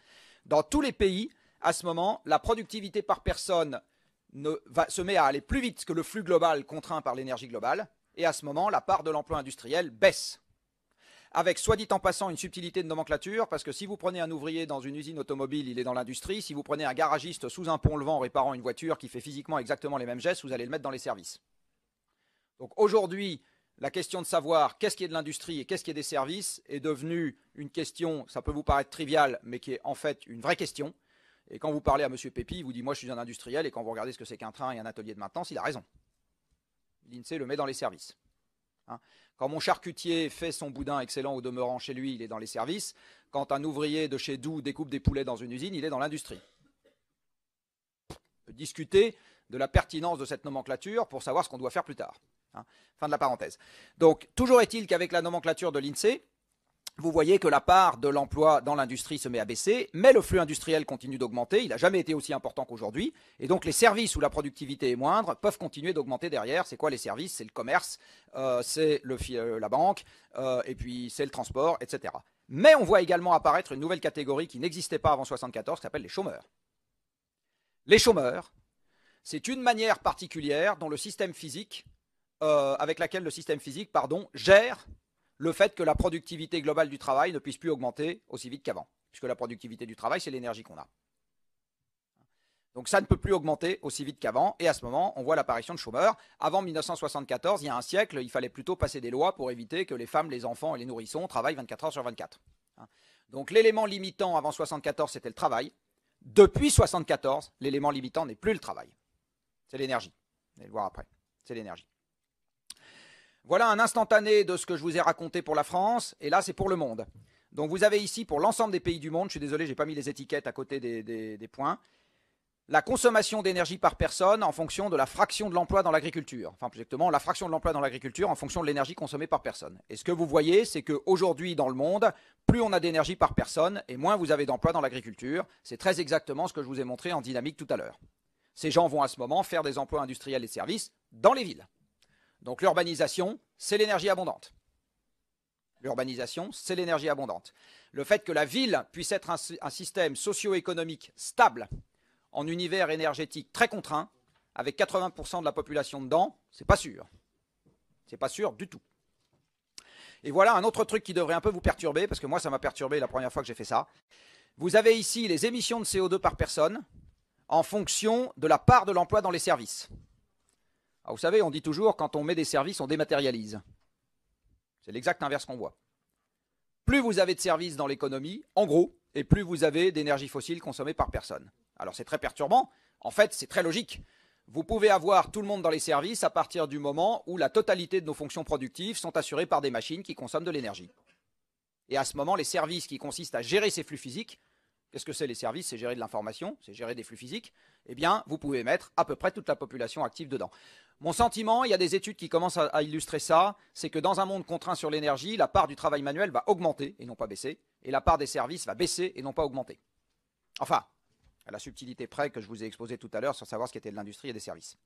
Dans tous les pays, à ce moment, la productivité par personne se met à aller plus vite que le flux global contraint par l'énergie globale, et à ce moment, la part de l'emploi industriel baisse. Avec, soit dit en passant, une subtilité de nomenclature, parce que si vous prenez un ouvrier dans une usine automobile, il est dans l'industrie. Si vous prenez un garagiste sous un pont-levant réparant une voiture qui fait physiquement exactement les mêmes gestes, vous allez le mettre dans les services. Donc aujourd'hui, la question de savoir qu'est-ce qui est de l'industrie et qu'est-ce qui est des services est devenue une question, ça peut vous paraître trivial, mais qui est en fait une vraie question. Et quand vous parlez à M. Pépi, il vous dit « moi je suis un industriel » et quand vous regardez ce que c'est qu'un train et un atelier de maintenance, il a raison. L'INSEE le met dans les services. Hein. Quand mon charcutier fait son boudin excellent au demeurant chez lui, il est dans les services. Quand un ouvrier de chez Doux découpe des poulets dans une usine, il est dans l'industrie. On peut discuter de la pertinence de cette nomenclature pour savoir ce qu'on doit faire plus tard. Hein. Fin de la parenthèse. Donc, toujours est-il qu'avec la nomenclature de l'INSEE, vous voyez que la part de l'emploi dans l'industrie se met à baisser, mais le flux industriel continue d'augmenter. Il n'a jamais été aussi important qu'aujourd'hui. Et donc les services où la productivité est moindre peuvent continuer d'augmenter derrière. C'est quoi les services? C'est le commerce, c'est la banque, et puis c'est le transport, etc. Mais on voit également apparaître une nouvelle catégorie qui n'existait pas avant 1974, qui s'appelle les chômeurs. Les chômeurs, c'est une manière particulière dont le système physique, avec laquelle le système physique, gère le fait que la productivité globale du travail ne puisse plus augmenter aussi vite qu'avant. Puisque la productivité du travail, c'est l'énergie qu'on a. Donc ça ne peut plus augmenter aussi vite qu'avant. Et à ce moment, on voit l'apparition de chômeurs. Avant 1974, il y a un siècle, il fallait plutôt passer des lois pour éviter que les femmes, les enfants et les nourrissons travaillent 24 heures sur 24. Donc l'élément limitant avant 1974, c'était le travail. Depuis 1974, l'élément limitant n'est plus le travail. C'est l'énergie. Vous allez le voir après. C'est l'énergie. Voilà un instantané de ce que je vous ai raconté pour la France, et là c'est pour le monde. Donc vous avez ici pour l'ensemble des pays du monde, je suis désolé, je n'ai pas mis les étiquettes à côté des points, la consommation d'énergie par personne en fonction de la fraction de l'emploi dans l'agriculture. Enfin plus exactement, la fraction de l'emploi dans l'agriculture en fonction de l'énergie consommée par personne. Et ce que vous voyez, c'est qu'aujourd'hui dans le monde, plus on a d'énergie par personne, et moins vous avez d'emploi dans l'agriculture. C'est très exactement ce que je vous ai montré en dynamique tout à l'heure. Ces gens vont à ce moment faire des emplois industriels et de services dans les villes. Donc l'urbanisation, c'est l'énergie abondante. L'urbanisation, c'est l'énergie abondante. Le fait que la ville puisse être un système socio-économique stable, en univers énergétique très contraint, avec 80% de la population dedans, c'est pas sûr. C'est pas sûr du tout. Et voilà un autre truc qui devrait un peu vous perturber, parce que moi ça m'a perturbé la première fois que j'ai fait ça. Vous avez ici les émissions de CO2 par personne, en fonction de la part de l'emploi dans les services. Alors vous savez, on dit toujours, quand on met des services, on dématérialise. C'est l'exact inverse qu'on voit. Plus vous avez de services dans l'économie, en gros, et plus vous avez d'énergie fossile consommée par personne. Alors c'est très perturbant. En fait, c'est très logique. Vous pouvez avoir tout le monde dans les services à partir du moment où la totalité de nos fonctions productives sont assurées par des machines qui consomment de l'énergie. Et à ce moment, les services qui consistent à gérer ces flux physiques, qu'est-ce que c'est les services? C'est gérer de l'information, c'est gérer des flux physiques. Eh bien, vous pouvez mettre à peu près toute la population active dedans. Mon sentiment, il y a des études qui commencent à illustrer ça, c'est que dans un monde contraint sur l'énergie, la part du travail manuel va augmenter et non pas baisser, et la part des services va baisser et non pas augmenter. Enfin, à la subtilité près que je vous ai exposé tout à l'heure sur savoir ce qu'était de l'industrie et des services.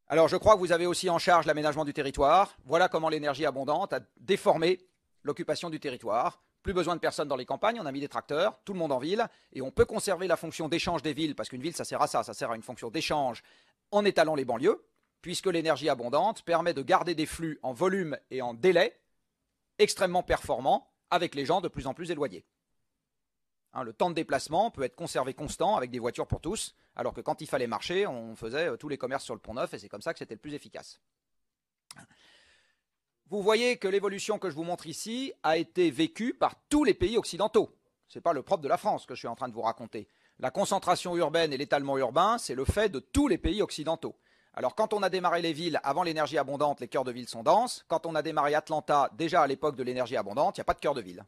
Alors, je crois que vous avez aussi en charge l'aménagement du territoire. Voilà comment l'énergie abondante a déformé l'occupation du territoire. Plus besoin de personnes dans les campagnes, on a mis des tracteurs, tout le monde en ville, et on peut conserver la fonction d'échange des villes, parce qu'une ville, ça sert à ça sert à une fonction d'échange en étalant les banlieues, puisque l'énergie abondante permet de garder des flux en volume et en délai extrêmement performants avec les gens de plus en plus éloignés. Le temps de déplacement peut être conservé constant avec des voitures pour tous, alors que quand il fallait marcher, on faisait tous les commerces sur le Pont-Neuf, et c'est comme ça que c'était le plus efficace. vous voyez que l'évolution que je vous montre ici a été vécue par tous les pays occidentaux. Ce n'est pas le propre de la France que je suis en train de vous raconter. La concentration urbaine et l'étalement urbain, c'est le fait de tous les pays occidentaux. Alors quand on a démarré les villes avant l'énergie abondante, les cœurs de ville sont denses. Quand on a démarré Atlanta, déjà à l'époque de l'énergie abondante, il n'y a pas de cœur de ville.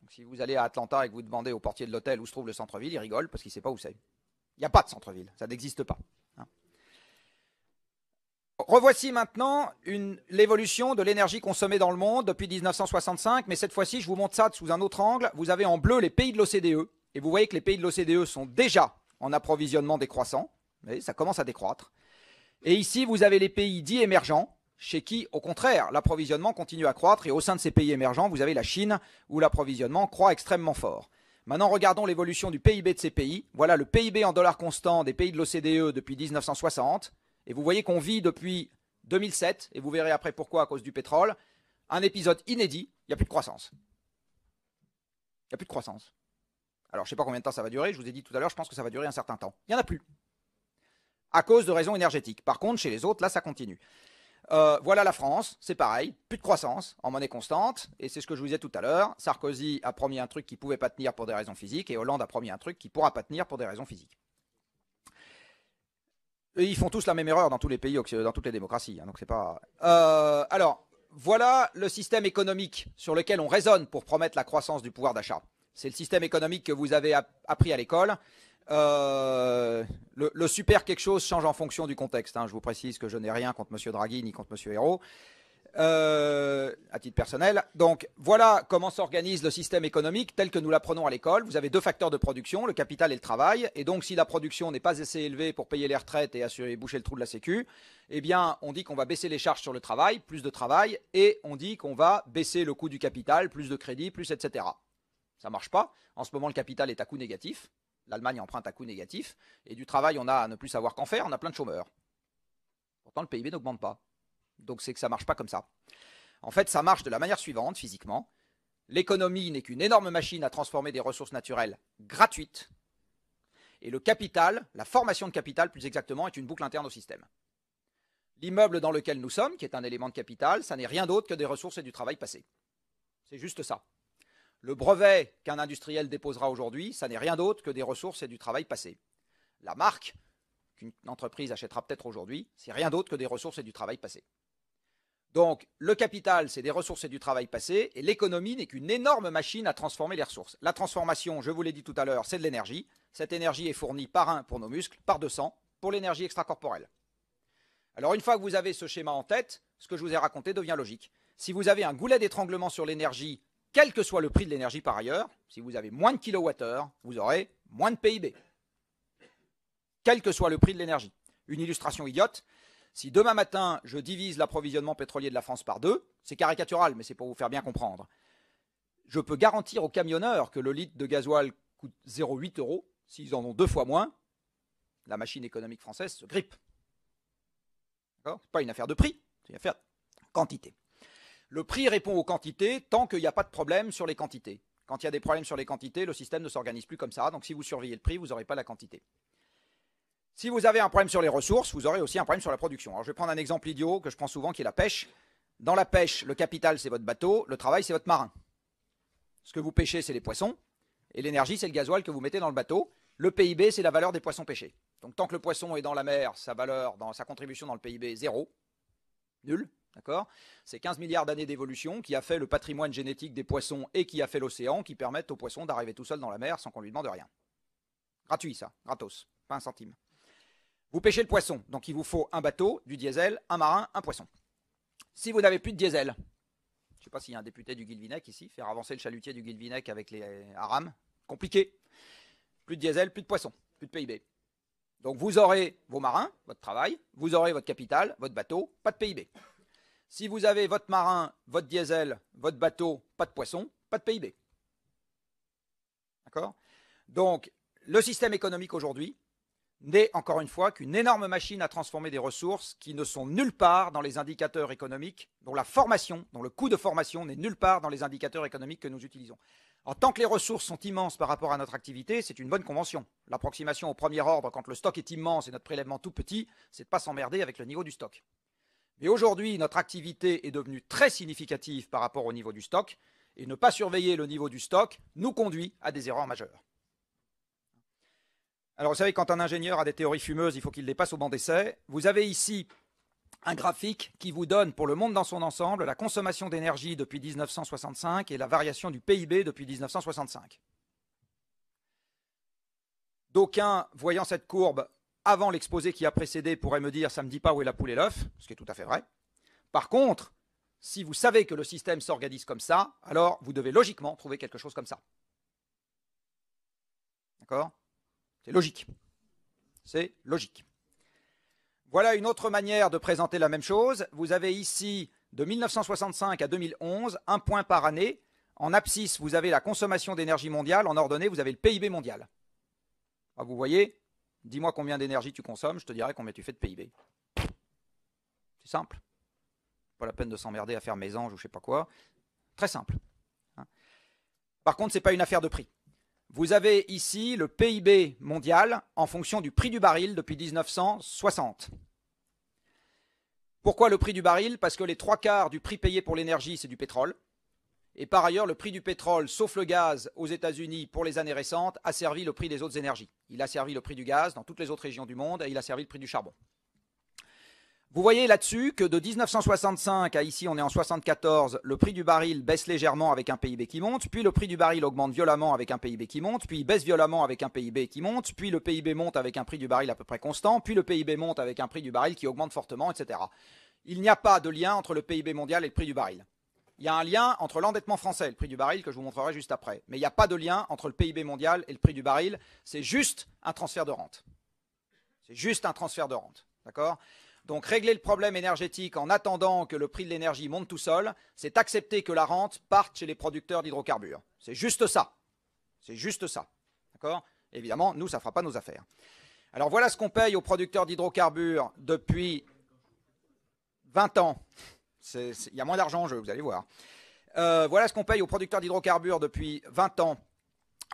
Donc, si vous allez à Atlanta et que vous demandez au portier de l'hôtel où se trouve le centre-ville, il rigole parce qu'il ne sait pas où c'est. Il n'y a pas de centre-ville, ça n'existe pas. Revoici maintenant l'évolution de l'énergie consommée dans le monde depuis 1965, mais cette fois-ci, je vous montre ça sous un autre angle. Vous avez en bleu les pays de l'OCDE, et vous voyez que les pays de l'OCDE sont déjà en approvisionnement décroissant, mais ça commence à décroître. Et ici, vous avez les pays dits émergents, chez qui, au contraire, l'approvisionnement continue à croître, et au sein de ces pays émergents, vous avez la Chine, où l'approvisionnement croît extrêmement fort. Maintenant, regardons l'évolution du PIB de ces pays. Voilà le PIB en dollars constants des pays de l'OCDE depuis 1960. Et vous voyez qu'on vit depuis 2007, et vous verrez après pourquoi à cause du pétrole, un épisode inédit, il n'y a plus de croissance. Il n'y a plus de croissance. Alors je ne sais pas combien de temps ça va durer, je vous ai dit tout à l'heure, je pense que ça va durer un certain temps. Il n'y en a plus. À cause de raisons énergétiques. Par contre, chez les autres, là, ça continue. Voilà la France, c'est pareil, plus de croissance en monnaie constante, et c'est ce que je vous disais tout à l'heure. Sarkozy a promis un truc qui ne pouvait pas tenir pour des raisons physiques, et Hollande a promis un truc qui ne pourra pas tenir pour des raisons physiques. Et ils font tous la même erreur dans tous les pays, dans toutes les démocraties. Hein, donc c'est pas. Alors, voilà le système économique sur lequel on raisonne pour promettre la croissance du pouvoir d'achat. C'est le système économique que vous avez appris à l'école. Le super quelque chose change en fonction du contexte. Hein. Je vous précise que je n'ai rien contre M. Draghi ni contre M. Hérault. À titre personnel. Donc voilà comment s'organise le système économique tel que nous l'apprenons à l'école. Vous avez deux facteurs de production, le capital et le travail. Et donc si la production n'est pas assez élevée pour payer les retraites et assurer boucher le trou de la sécu, eh bien on dit qu'on va baisser les charges sur le travail, plus de travail, et on dit qu'on va baisser le coût du capital, plus de crédit, plus etc. Ça marche pas. En ce moment le capital est à coût négatif. L'Allemagne emprunte à coût négatif. Et du travail on a à ne plus savoir qu'en faire, on a plein de chômeurs. Pourtant le PIB n'augmente pas. Donc c'est que ça ne marche pas comme ça. En fait, ça marche de la manière suivante, physiquement. L'économie n'est qu'une énorme machine à transformer des ressources naturelles gratuites. Et le capital, la formation de capital plus exactement, est une boucle interne au système. L'immeuble dans lequel nous sommes, qui est un élément de capital, ça n'est rien d'autre que des ressources et du travail passé. C'est juste ça. Le brevet qu'un industriel déposera aujourd'hui, ça n'est rien d'autre que des ressources et du travail passé. La marque qu'une entreprise achètera peut-être aujourd'hui, c'est rien d'autre que des ressources et du travail passé. Donc, le capital, c'est des ressources et du travail passé, et l'économie n'est qu'une énorme machine à transformer les ressources. La transformation, je vous l'ai dit tout à l'heure, c'est de l'énergie. Cette énergie est fournie par 1 pour nos muscles, par 200 pour l'énergie extracorporelle. Alors, une fois que vous avez ce schéma en tête, ce que je vous ai raconté devient logique. Si vous avez un goulet d'étranglement sur l'énergie, quel que soit le prix de l'énergie par ailleurs, si vous avez moins de kilowattheures, vous aurez moins de PIB. Quel que soit le prix de l'énergie. Une illustration idiote. Si demain matin, je divise l'approvisionnement pétrolier de la France par 2, c'est caricatural, mais c'est pour vous faire bien comprendre. Je peux garantir aux camionneurs que le litre de gasoil coûte 0,8 €. S'ils en ont 2 fois moins, la machine économique française se grippe. Ce n'est pas une affaire de prix, c'est une affaire de quantité. Le prix répond aux quantités tant qu'il n'y a pas de problème sur les quantités. Quand il y a des problèmes sur les quantités, le système ne s'organise plus comme ça. Donc si vous surveillez le prix, vous n'aurez pas la quantité. Si vous avez un problème sur les ressources, vous aurez aussi un problème sur la production. Alors je vais prendre un exemple idiot que je prends souvent, qui est la pêche. Dans la pêche, le capital, c'est votre bateau, le travail, c'est votre marin. Ce que vous pêchez, c'est les poissons, et l'énergie, c'est le gasoil que vous mettez dans le bateau. Le PIB, c'est la valeur des poissons pêchés. Donc tant que le poisson est dans la mer, sa valeur, sa contribution dans le PIB est 0, nul, d'accord. C'est 15 milliards d'années d'évolution qui a fait le patrimoine génétique des poissons et qui a fait l'océan, qui permettent aux poissons d'arriver tout seul dans la mer sans qu'on lui demande rien. Gratuit ça, gratos, pas un centime. Vous pêchez le poisson, donc il vous faut un bateau, du diesel, un marin, un poisson. Si vous n'avez plus de diesel, je ne sais pas s'il y a un député du Guilvinec ici, faire avancer le chalutier du Guilvinec avec les haram, compliqué. Plus de diesel, plus de poisson, plus de PIB. Donc vous aurez vos marins, votre travail, vous aurez votre capital, votre bateau, pas de PIB. Si vous avez votre marin, votre diesel, votre bateau, pas de poisson, pas de PIB. D'accord? Donc le système économique aujourd'hui n'est encore une fois qu'une énorme machine à transformer des ressources qui ne sont nulle part dans les indicateurs économiques, dont la formation, dont le coût de formation n'est nulle part dans les indicateurs économiques que nous utilisons. En tant que les ressources sont immenses par rapport à notre activité, c'est une bonne convention. L'approximation au premier ordre, quand le stock est immense et notre prélèvement tout petit, c'est de ne pas s'emmerder avec le niveau du stock. Mais aujourd'hui, notre activité est devenue très significative par rapport au niveau du stock, et ne pas surveiller le niveau du stock nous conduit à des erreurs majeures. Alors vous savez, quand un ingénieur a des théories fumeuses, il faut qu'il les passe au banc d'essai. Vous avez ici un graphique qui vous donne pour le monde dans son ensemble la consommation d'énergie depuis 1965 et la variation du PIB depuis 1965. D'aucuns, voyant cette courbe avant l'exposé qui a précédé, pourraient me dire « ça ne me dit pas où est la poule et l'œuf », ce qui est tout à fait vrai. Par contre, si vous savez que le système s'organise comme ça, alors vous devez logiquement trouver quelque chose comme ça. D'accord ? C'est logique. C'est logique. Voilà une autre manière de présenter la même chose. Vous avez ici, de 1965 à 2011, un point par année. En abscisse, vous avez la consommation d'énergie mondiale. En ordonnée, vous avez le PIB mondial. Alors vous voyez, dis-moi combien d'énergie tu consommes, je te dirai combien tu fais de PIB. C'est simple. Pas la peine de s'emmerder à faire mésange ou je sais pas quoi. Très simple. Par contre, ce n'est pas une affaire de prix. Vous avez ici le PIB mondial en fonction du prix du baril depuis 1960. Pourquoi le prix du baril? Parce que les 3/4 du prix payé pour l'énergie, c'est du pétrole. Et par ailleurs, le prix du pétrole, sauf le gaz aux États-Unis pour les années récentes, a servi le prix des autres énergies. Il a servi le prix du gaz dans toutes les autres régions du monde et il a servi le prix du charbon. Vous voyez là-dessus que de 1965 à ici, on est en 74, le prix du baril baisse légèrement avec un PIB qui monte, puis le prix du baril augmente violemment avec un PIB qui monte, puis il baisse violemment avec un PIB qui monte, puis le PIB monte avec un prix du baril à peu près constant, puis le PIB monte avec un prix du baril qui augmente fortement, etc. Il n'y a pas de lien entre le PIB mondial et le prix du baril. Il y a un lien entre l'endettement français et le prix du baril que je vous montrerai juste après. Mais il n'y a pas de lien entre le PIB mondial et le prix du baril. C'est juste un transfert de rente. C'est juste un transfert de rente. D'accord ? Donc régler le problème énergétique en attendant que le prix de l'énergie monte tout seul, c'est accepter que la rente parte chez les producteurs d'hydrocarbures. C'est juste ça. C'est juste ça. D'accord ? Évidemment, nous, ça ne fera pas nos affaires. Alors voilà ce qu'on paye aux producteurs d'hydrocarbures depuis 20 ans. Il y a moins d'argent en jeu, vous allez voir. Voilà ce qu'on paye aux producteurs d'hydrocarbures depuis 20 ans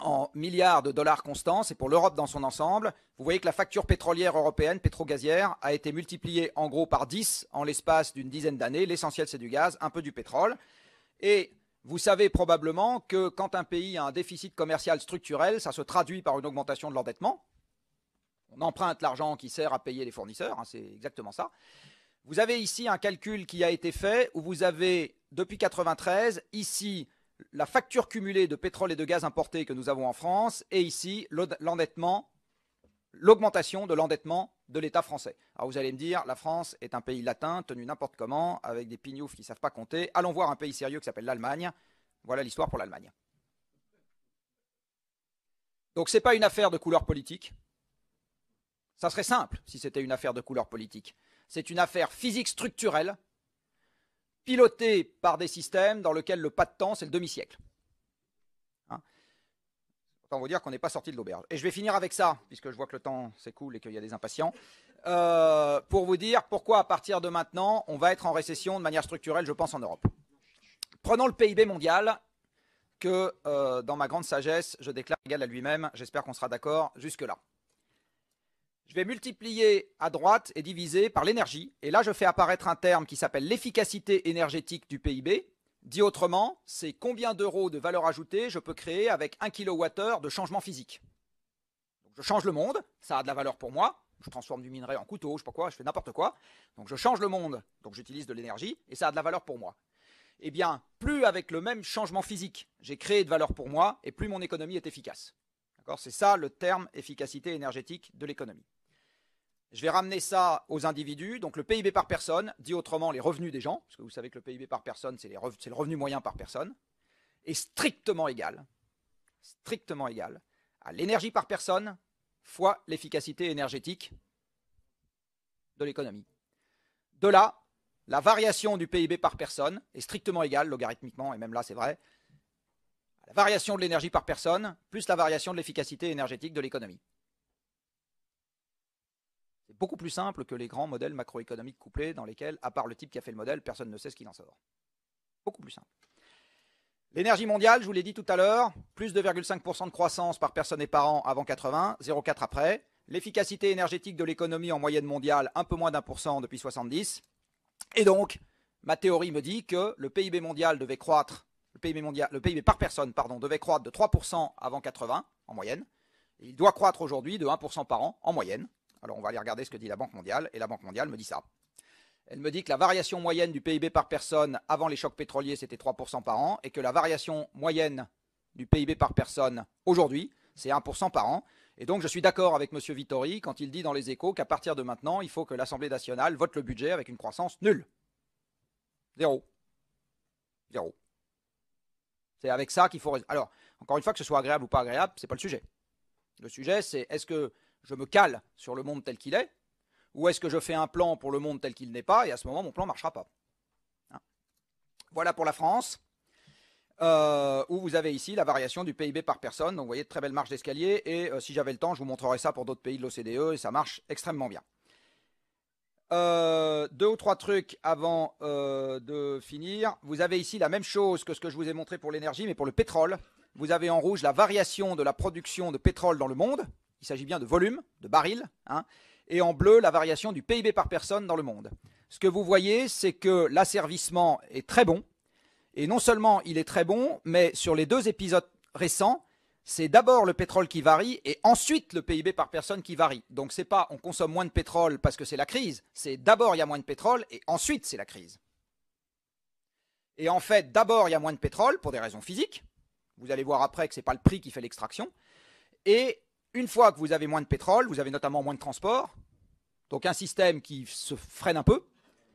en milliards de dollars constants. C'est pour l'Europe dans son ensemble. Vous voyez que la facture pétrolière européenne, pétro-gazière, a été multipliée en gros par 10 en l'espace d'une dizaine d'années. L'essentiel, c'est du gaz, un peu du pétrole. Et vous savez probablement que quand un pays a un déficit commercial structurel, ça se traduit par une augmentation de l'endettement. On emprunte l'argent qui sert à payer les fournisseurs, hein, c'est exactement ça. Vous avez ici un calcul qui a été fait où vous avez, depuis 1993, ici la facture cumulée de pétrole et de gaz importés que nous avons en France et ici l'endettement, l'augmentation de l'endettement de l'État français. Alors vous allez me dire, la France est un pays latin, tenu n'importe comment, avec des pignoufs qui ne savent pas compter. Allons voir un pays sérieux qui s'appelle l'Allemagne. Voilà l'histoire pour l'Allemagne. Donc ce n'est pas une affaire de couleur politique. Ça serait simple si c'était une affaire de couleur politique. C'est une affaire physique structurelle, pilotée par des systèmes dans lesquels le pas de temps, c'est le demi-siècle. Hein? Autant vous dire qu'on n'est pas sorti de l'auberge. Et je vais finir avec ça, puisque je vois que le temps s'écoule et qu'il y a des impatients, pour vous dire pourquoi à partir de maintenant, on va être en récession de manière structurelle, je pense, en Europe. Prenons le PIB mondial, que dans ma grande sagesse, je déclare égal à lui-même. J'espère qu'on sera d'accord jusque-là. Je vais multiplier à droite et diviser par l'énergie. Et là, je fais apparaître un terme qui s'appelle l'efficacité énergétique du PIB. Dit autrement, c'est combien d'euros de valeur ajoutée je peux créer avec 1 kWh de changement physique. Donc, je change le monde, ça a de la valeur pour moi. Je transforme du minerai en couteau, je ne sais pas quoi, je fais n'importe quoi. Donc, je change le monde, donc j'utilise de l'énergie et ça a de la valeur pour moi. Eh bien, plus avec le même changement physique, j'ai créé de valeur pour moi et plus mon économie est efficace. C'est ça le terme efficacité énergétique de l'économie. Je vais ramener ça aux individus, donc le PIB par personne, dit autrement les revenus des gens, parce que vous savez que le PIB par personne, c'est le revenu moyen par personne, est strictement égal à l'énergie par personne fois l'efficacité énergétique de l'économie. De là, la variation du PIB par personne est strictement égale, logarithmiquement, et même là c'est vrai, à la variation de l'énergie par personne, plus la variation de l'efficacité énergétique de l'économie. C'est beaucoup plus simple que les grands modèles macroéconomiques couplés dans lesquels, à part le type qui a fait le modèle, personne ne sait ce qu'il en sort. Beaucoup plus simple. L'énergie mondiale, je vous l'ai dit tout à l'heure, plus de 2,5% de croissance par personne et par an avant 80, 0,4 après. L'efficacité énergétique de l'économie en moyenne mondiale, un peu moins d'1% depuis 70. Et donc, ma théorie me dit que le PIB mondial devait croître, le PIB par personne, pardon, devait croître de 3% avant 80 en moyenne. Et il doit croître aujourd'hui de 1% par an en moyenne. Alors on va aller regarder ce que dit la Banque mondiale, et la Banque mondiale me dit ça. Elle me dit que la variation moyenne du PIB par personne avant les chocs pétroliers, c'était 3% par an, et que la variation moyenne du PIB par personne aujourd'hui, c'est 1% par an. Et donc je suis d'accord avec M. Vittori quand il dit dans les Échos qu'à partir de maintenant, il faut que l'Assemblée nationale vote le budget avec une croissance nulle. Zéro. Zéro. C'est avec ça qu'il faut... Alors, encore une fois, que ce soit agréable ou pas agréable, ce n'est pas le sujet. Le sujet, c'est est-ce que je me cale sur le monde tel qu'il est, ou est-ce que je fais un plan pour le monde tel qu'il n'est pas, et à ce moment, mon plan ne marchera pas. Hein. Voilà pour la France, où vous avez ici la variation du PIB par personne. Donc vous voyez, de très belles marges d'escalier, et si j'avais le temps, je vous montrerais ça pour d'autres pays de l'OCDE, et ça marche extrêmement bien. Deux ou trois trucs avant de finir. Vous avez ici la même chose que ce que je vous ai montré pour l'énergie, mais pour le pétrole. Vous avez en rouge la variation de la production de pétrole dans le monde. Il s'agit bien de volume, de barils. Hein, et en bleu, la variation du PIB par personne dans le monde. Ce que vous voyez, c'est que l'asservissement est très bon. Et non seulement il est très bon, mais sur les deux épisodes récents, c'est d'abord le pétrole qui varie et ensuite le PIB par personne qui varie. Donc c'est pas on consomme moins de pétrole parce que c'est la crise, c'est d'abord il y a moins de pétrole et ensuite c'est la crise. Et en fait, d'abord il y a moins de pétrole pour des raisons physiques. Vous allez voir après que ce n'est pas le prix qui fait l'extraction. Et une fois que vous avez moins de pétrole, vous avez notamment moins de transport, donc un système qui se freine un peu,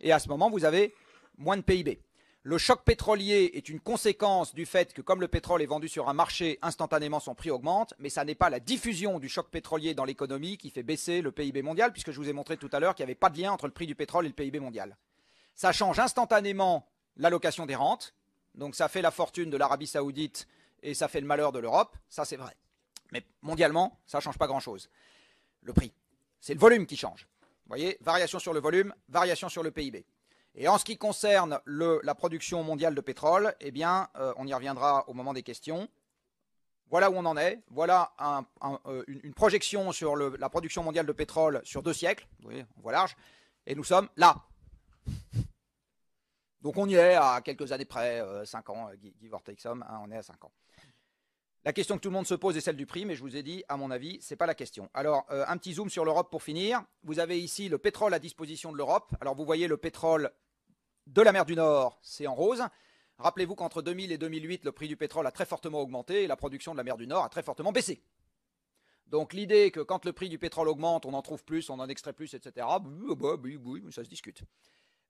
et à ce moment vous avez moins de PIB. Le choc pétrolier est une conséquence du fait que comme le pétrole est vendu sur un marché, instantanément son prix augmente, mais ça n'est pas la diffusion du choc pétrolier dans l'économie qui fait baisser le PIB mondial, puisque je vous ai montré tout à l'heure qu'il n'y avait pas de lien entre le prix du pétrole et le PIB mondial. Ça change instantanément l'allocation des rentes, donc ça fait la fortune de l'Arabie Saoudite et ça fait le malheur de l'Europe, ça c'est vrai. Mais mondialement, ça ne change pas grand-chose. Le prix, c'est le volume qui change. Vous voyez, variation sur le volume, variation sur le PIB. Et en ce qui concerne la production mondiale de pétrole, eh bien, on y reviendra au moment des questions. Voilà où on en est. Voilà une projection sur la production mondiale de pétrole sur 2 siècles. Vous voyez, on voit large. Et nous sommes là. Donc on y est à quelques années près, 5 ans, give or take some, hein, on est à 5 ans. La question que tout le monde se pose est celle du prix, mais je vous ai dit, à mon avis, ce n'est pas la question. Alors, un petit zoom sur l'Europe pour finir. Vous avez ici le pétrole à disposition de l'Europe. Alors, vous voyez le pétrole de la mer du Nord, c'est en rose. Rappelez-vous qu'entre 2000 et 2008, le prix du pétrole a très fortement augmenté et la production de la mer du Nord a très fortement baissé. Donc, l'idée que quand le prix du pétrole augmente, on en trouve plus, on en extrait plus, etc., ça se discute.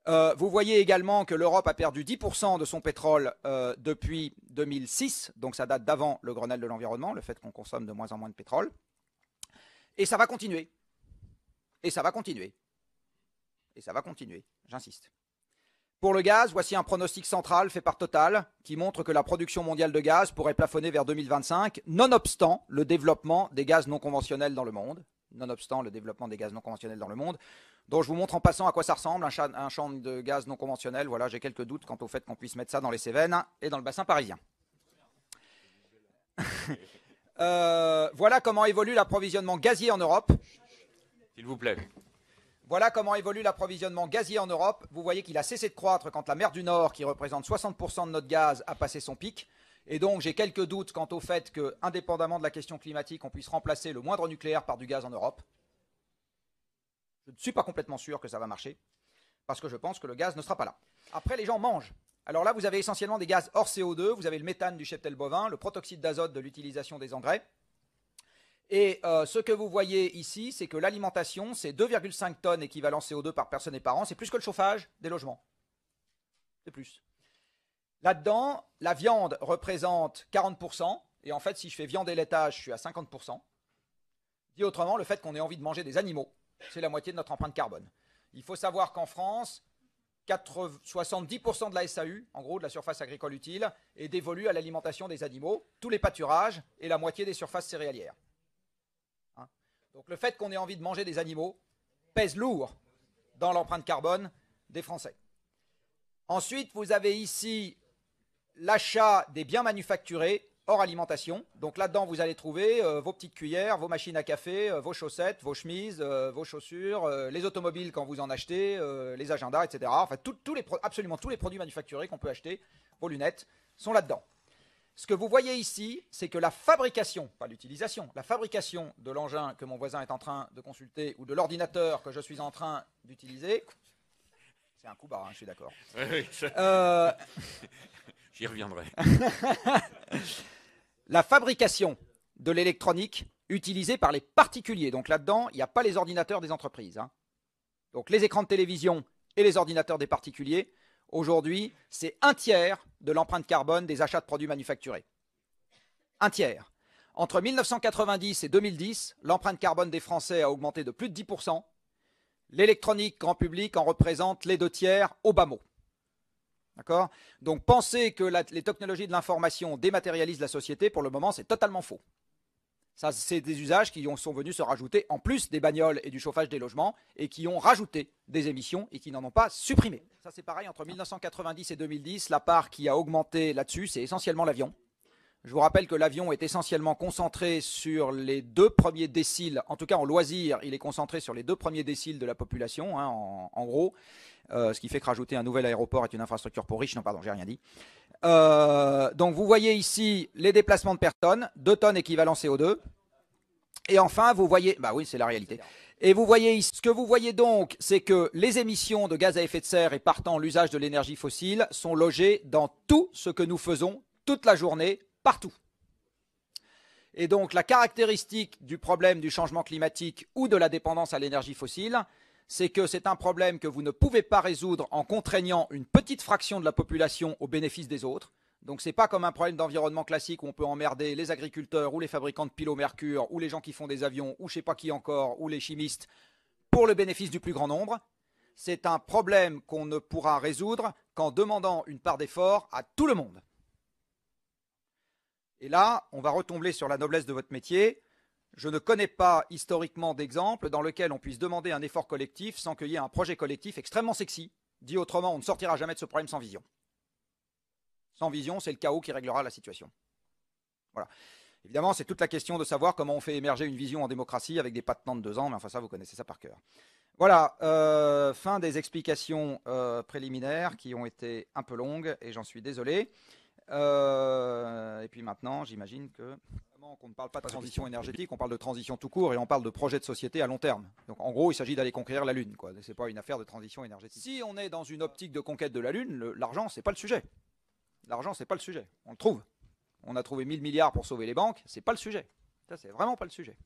Vous voyez également que l'Europe a perdu 10% de son pétrole depuis 2006, donc ça date d'avant le Grenelle de l'environnement, le fait qu'on consomme de moins en moins de pétrole. Et ça va continuer. Et ça va continuer. Et ça va continuer, j'insiste. Pour le gaz, voici un pronostic central fait par Total qui montre que la production mondiale de gaz pourrait plafonner vers 2025, nonobstant le développement des gaz non conventionnels dans le monde. Nonobstant le développement des gaz non conventionnels dans le monde, dont je vous montre en passant à quoi ça ressemble, un champ de gaz non conventionnel. Voilà, j'ai quelques doutes quant au fait qu'on puisse mettre ça dans les Cévennes et dans le bassin parisien. Voilà comment évolue l'approvisionnement gazier en Europe.
S'il vous plaît.
Voilà comment évolue l'approvisionnement gazier en Europe. Vous voyez qu'il a cessé de croître quand la mer du Nord, qui représente 60% de notre gaz, a passé son pic. Et donc, j'ai quelques doutes quant au fait que, indépendamment de la question climatique, on puisse remplacer le moindre nucléaire par du gaz en Europe. Je ne suis pas complètement sûr que ça va marcher, parce que je pense que le gaz ne sera pas là. Après, les gens mangent. Alors là, vous avez essentiellement des gaz hors CO2. Vous avez le méthane du cheptel bovin, le protoxyde d'azote de l'utilisation des engrais. Et ce que vous voyez ici, c'est que l'alimentation, c'est 2,5 tonnes équivalent CO2 par personne et par an. C'est plus que le chauffage des logements. C'est plus. Là-dedans, la viande représente 40%. Et en fait, si je fais viande et laitage, je suis à 50%. Dit autrement, le fait qu'on ait envie de manger des animaux, c'est la moitié de notre empreinte carbone. Il faut savoir qu'en France, 70% de la SAU, en gros de la surface agricole utile, est dévolue à l'alimentation des animaux, tous les pâturages et la moitié des surfaces céréalières. Hein? Donc le fait qu'on ait envie de manger des animaux pèse lourd dans l'empreinte carbone des Français. Ensuite, vous avez ici l'achat des biens manufacturés hors alimentation. Donc là-dedans, vous allez trouver vos petites cuillères, vos machines à café, vos chaussettes, vos chemises, vos chaussures, les automobiles quand vous en achetez, les agendas, etc. Enfin, absolument tous les produits manufacturés qu'on peut acheter, vos lunettes, sont là-dedans. Ce que vous voyez ici, c'est que la fabrication, pas l'utilisation, la fabrication de l'engin que mon voisin est en train de consulter ou de l'ordinateur que je suis en train d'utiliser, c'est un coup bas, hein, je suis d'accord.
Oui, j'y reviendrai.
La fabrication de l'électronique utilisée par les particuliers. Donc là-dedans, il n'y a pas les ordinateurs des entreprises. Hein. Donc les écrans de télévision et les ordinateurs des particuliers, aujourd'hui, c'est 1/3 de l'empreinte carbone des achats de produits manufacturés. 1/3. Entre 1990 et 2010, l'empreinte carbone des Français a augmenté de plus de 10%. L'électronique grand public en représente les 2/3 au bas mot. D'accord ? Donc penser que les technologies de l'information dématérialisent la société, pour le moment, c'est totalement faux. Ça, c'est des usages qui sont venus se rajouter en plus des bagnoles et du chauffage des logements et qui ont rajouté des émissions et qui n'en ont pas supprimé. Ça, c'est pareil, entre 1990 et 2010, la part qui a augmenté là-dessus, c'est essentiellement l'avion. Je vous rappelle que l'avion est essentiellement concentré sur les 2 premiers déciles, en tout cas en loisir, il est concentré sur les 2 premiers déciles de la population, hein, en gros, ce qui fait que rajouter un nouvel aéroport est une infrastructure pour riches. Non, pardon, j'ai rien dit. Donc vous voyez ici les déplacements de personnes, 2 tonnes équivalent CO2. Et enfin, vous voyez, bah oui, c'est la réalité. Et vous voyez ici, ce que vous voyez donc, c'est que les émissions de gaz à effet de serre et partant l'usage de l'énergie fossile sont logées dans tout ce que nous faisons toute la journée, partout. Et donc la caractéristique du problème du changement climatique ou de la dépendance à l'énergie fossile, c'est que c'est un problème que vous ne pouvez pas résoudre en contraignant une petite fraction de la population au bénéfice des autres. Donc ce n'est pas comme un problème d'environnement classique où on peut emmerder les agriculteurs ou les fabricants de piles au mercure ou les gens qui font des avions ou je ne sais pas qui encore ou les chimistes pour le bénéfice du plus grand nombre. C'est un problème qu'on ne pourra résoudre qu'en demandant une part d'effort à tout le monde. Et là, on va retomber sur la noblesse de votre métier. Je ne connais pas historiquement d'exemple dans lequel on puisse demander un effort collectif sans qu'il y ait un projet collectif extrêmement sexy. Dit autrement, on ne sortira jamais de ce problème sans vision. Sans vision, c'est le chaos qui réglera la situation. Voilà. Évidemment, c'est toute la question de savoir comment on fait émerger une vision en démocratie avec des pas de temps de 2 ans, mais enfin ça, vous connaissez ça par cœur. Voilà, fin des explications préliminaires qui ont été un peu longues et j'en suis désolé. Et puis maintenant, j'imagine que qu'on ne parle pas de transition énergétique, on parle de transition tout court et on parle de projet de société à long terme. Donc en gros, il s'agit d'aller conquérir la Lune, quoi. C'est pas une affaire de transition énergétique. Si on est dans une optique de conquête de la Lune, l'argent, c'est pas le sujet. L'argent, c'est pas le sujet. On le trouve. On a trouvé 1000 milliards pour sauver les banques, c'est pas le sujet. Ça, c'est vraiment pas le sujet.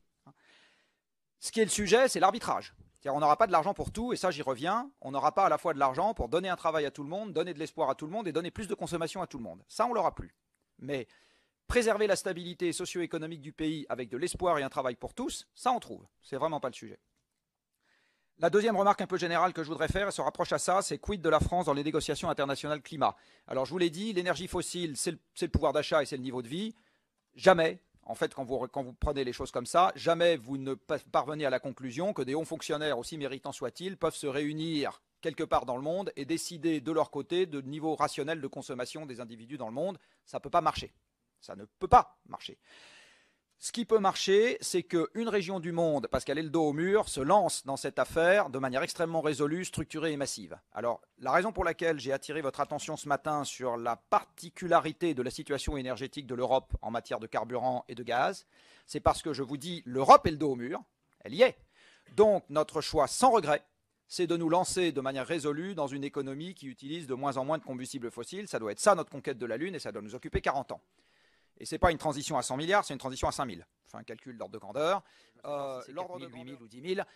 Ce qui est le sujet, c'est l'arbitrage. C'est-à-dire, on n'aura pas de l'argent pour tout, et ça, j'y reviens. On n'aura pas à la fois de l'argent pour donner un travail à tout le monde, donner de l'espoir à tout le monde et donner plus de consommation à tout le monde. Ça, on l'aura plus. Mais préserver la stabilité socio-économique du pays avec de l'espoir et un travail pour tous, ça, on trouve. C'est vraiment pas le sujet. La deuxième remarque un peu générale que je voudrais faire, et se rapproche à ça, c'est quid de la France dans les négociations internationales climat. Alors, je vous l'ai dit, l'énergie fossile, c'est le pouvoir d'achat et c'est le niveau de vie. Jamais, en fait, quand vous prenez les choses comme ça, jamais vous ne parvenez à la conclusion que des hauts fonctionnaires, aussi méritants soient-ils, peuvent se réunir quelque part dans le monde et décider de leur côté de niveau rationnel de consommation des individus dans le monde. Ça ne peut pas marcher. Ça ne peut pas marcher. Ce qui peut marcher, c'est qu'une région du monde, parce qu'elle est le dos au mur, se lance dans cette affaire de manière extrêmement résolue, structurée et massive. Alors, la raison pour laquelle j'ai attiré votre attention ce matin sur la particularité de la situation énergétique de l'Europe en matière de carburant et de gaz, c'est parce que je vous dis, l'Europe est le dos au mur, elle y est. Donc, notre choix sans regret, c'est de nous lancer de manière résolue dans une économie qui utilise de moins en moins de combustibles fossiles. Ça doit être ça notre conquête de la Lune et ça doit nous occuper 40 ans. Et ce n'est pas une transition à 100 milliards, c'est une transition à 5 000. Je fais un calcul d'ordre de grandeur. L'ordre de 8 000 ou 10 000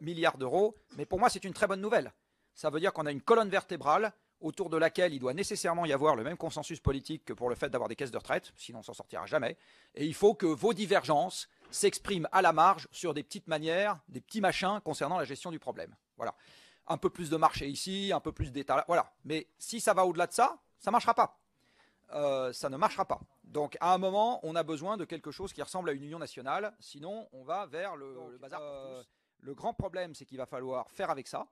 milliards d'euros. Mais pour moi, c'est une très bonne nouvelle. Ça veut dire qu'on a une colonne vertébrale autour de laquelle il doit nécessairement y avoir le même consensus politique que pour le fait d'avoir des caisses de retraite, sinon on ne s'en sortira jamais. Et il faut que vos divergences s'expriment à la marge sur des petites manières, des petits machins concernant la gestion du problème. Voilà. Un peu plus de marché ici, un peu plus d'État là. Voilà. Mais si ça va au-delà de ça, ça ne marchera pas. Ça ne marchera pas. Donc à un moment, on a besoin de quelque chose qui ressemble à une union nationale, sinon on va vers le bazar pour tous. Le grand problème, c'est qu'il va falloir faire avec ça.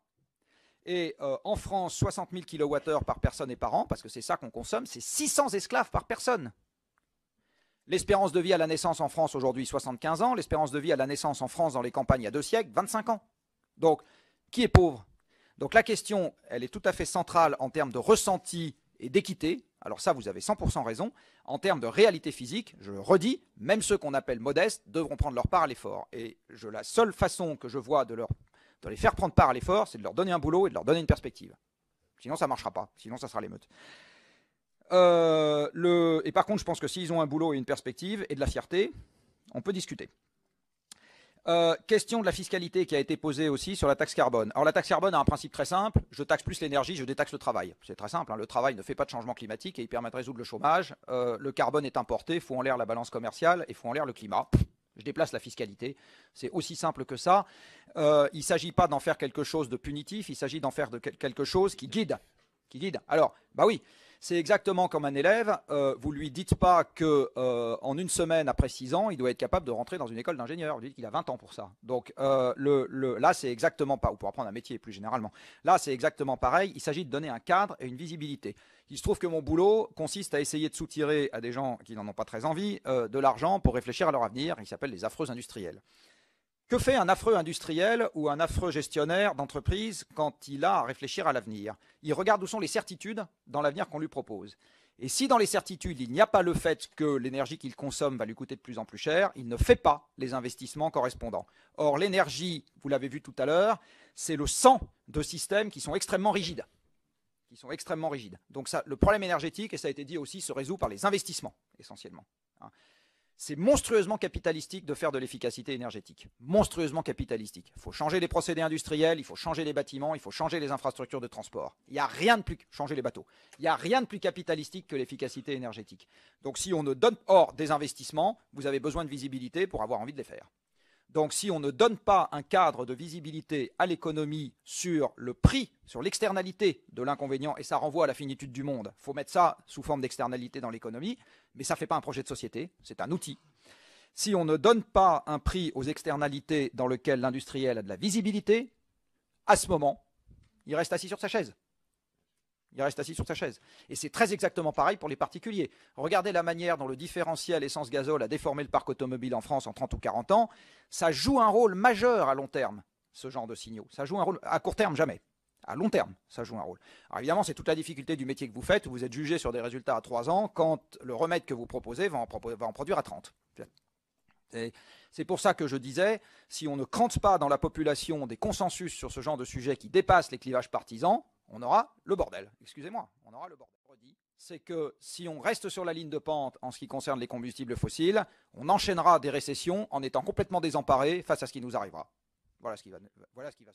Et en France, 60 000 kWh par personne et par an, parce que c'est ça qu'on consomme, c'est 600 esclaves par personne. L'espérance de vie à la naissance en France aujourd'hui, 75 ans. L'espérance de vie à la naissance en France dans les campagnes il y a 2 siècles, 25 ans. Donc, qui est pauvre? Donc la question, elle est tout à fait centrale en termes de ressenti et d'équité. Alors ça, vous avez 100% raison. En termes de réalité physique, je le redis, même ceux qu'on appelle modestes devront prendre leur part à l'effort. Et la seule façon que je vois de les faire prendre part à l'effort, c'est de leur donner un boulot et de leur donner une perspective. Sinon, ça ne marchera pas. Sinon, ça sera l'émeute. Et par contre, je pense que s'ils ont un boulot et une perspective et de la fierté, on peut discuter. Question de la fiscalité qui a été posée aussi sur la taxe carbone. Alors la taxe carbone a un principe très simple, je taxe plus l'énergie, je détaxe le travail. C'est très simple, hein. Le travail ne fait pas de changement climatique et il permet de résoudre le chômage. Le carbone est importé, il faut en l'air la balance commerciale et il faut en l'air le climat. Je déplace la fiscalité, c'est aussi simple que ça. Il ne s'agit pas d'en faire quelque chose de punitif, il s'agit d'en faire quelque chose qui guide. Alors, bah oui, c'est exactement comme un élève, vous ne lui dites pas qu'en une semaine après 6 ans, il doit être capable de rentrer dans une école d'ingénieur. Vous lui dites qu'il a 20 ans pour ça. Donc là, c'est exactement pas, ou pour apprendre un métier plus généralement. Là, c'est exactement pareil. Il s'agit de donner un cadre et une visibilité. Il se trouve que mon boulot consiste à essayer de soutirer à des gens qui n'en ont pas très envie de l'argent pour réfléchir à leur avenir. Il s'appelle les affreux industriels. Que fait un affreux industriel ou un affreux gestionnaire d'entreprise quand il a à réfléchir à l'avenir? Il regarde où sont les certitudes dans l'avenir qu'on lui propose. Et si dans les certitudes, il n'y a pas le fait que l'énergie qu'il consomme va lui coûter de plus en plus cher, il ne fait pas les investissements correspondants. Or, l'énergie, vous l'avez vu tout à l'heure, c'est le sang de systèmes qui sont extrêmement rigides. Donc ça, le problème énergétique, et ça a été dit aussi, se résout par les investissements, essentiellement. C'est monstrueusement capitalistique de faire de l'efficacité énergétique. Monstrueusement capitalistique. Il faut changer les procédés industriels, il faut changer les bâtiments, il faut changer les infrastructures de transport. Il n'y a rien de plus, changer les bateaux. Il n'y a rien de plus capitalistique que l'efficacité énergétique. Donc si on ne donne hors des investissements, vous avez besoin de visibilité pour avoir envie de les faire. Donc si on ne donne pas un cadre de visibilité à l'économie sur le prix, sur l'externalité de l'inconvénient, et ça renvoie à la finitude du monde, il faut mettre ça sous forme d'externalité dans l'économie, mais ça ne fait pas un projet de société, c'est un outil. Si on ne donne pas un prix aux externalités dans lequel l'industriel a de la visibilité, à ce moment, il reste assis sur sa chaise. Et c'est très exactement pareil pour les particuliers. Regardez la manière dont le différentiel essence-gazole a déformé le parc automobile en France en 30 ou 40 ans. Ça joue un rôle majeur à long terme, ce genre de signaux. Ça joue un rôle à court terme, jamais. À long terme, ça joue un rôle. Alors évidemment, c'est toute la difficulté du métier que vous faites. Vous êtes jugé sur des résultats à 3 ans quand le remède que vous proposez va en produire à 30. C'est pour ça que je disais, si on ne crante pas dans la population des consensus sur ce genre de sujet qui dépassent les clivages partisans, on aura le bordel. Excusez-moi, on aura le bordel. C'est que si on reste sur la ligne de pente en ce qui concerne les combustibles fossiles, on enchaînera des récessions en étant complètement désemparés face à ce qui nous arrivera. Voilà ce qui va se passer.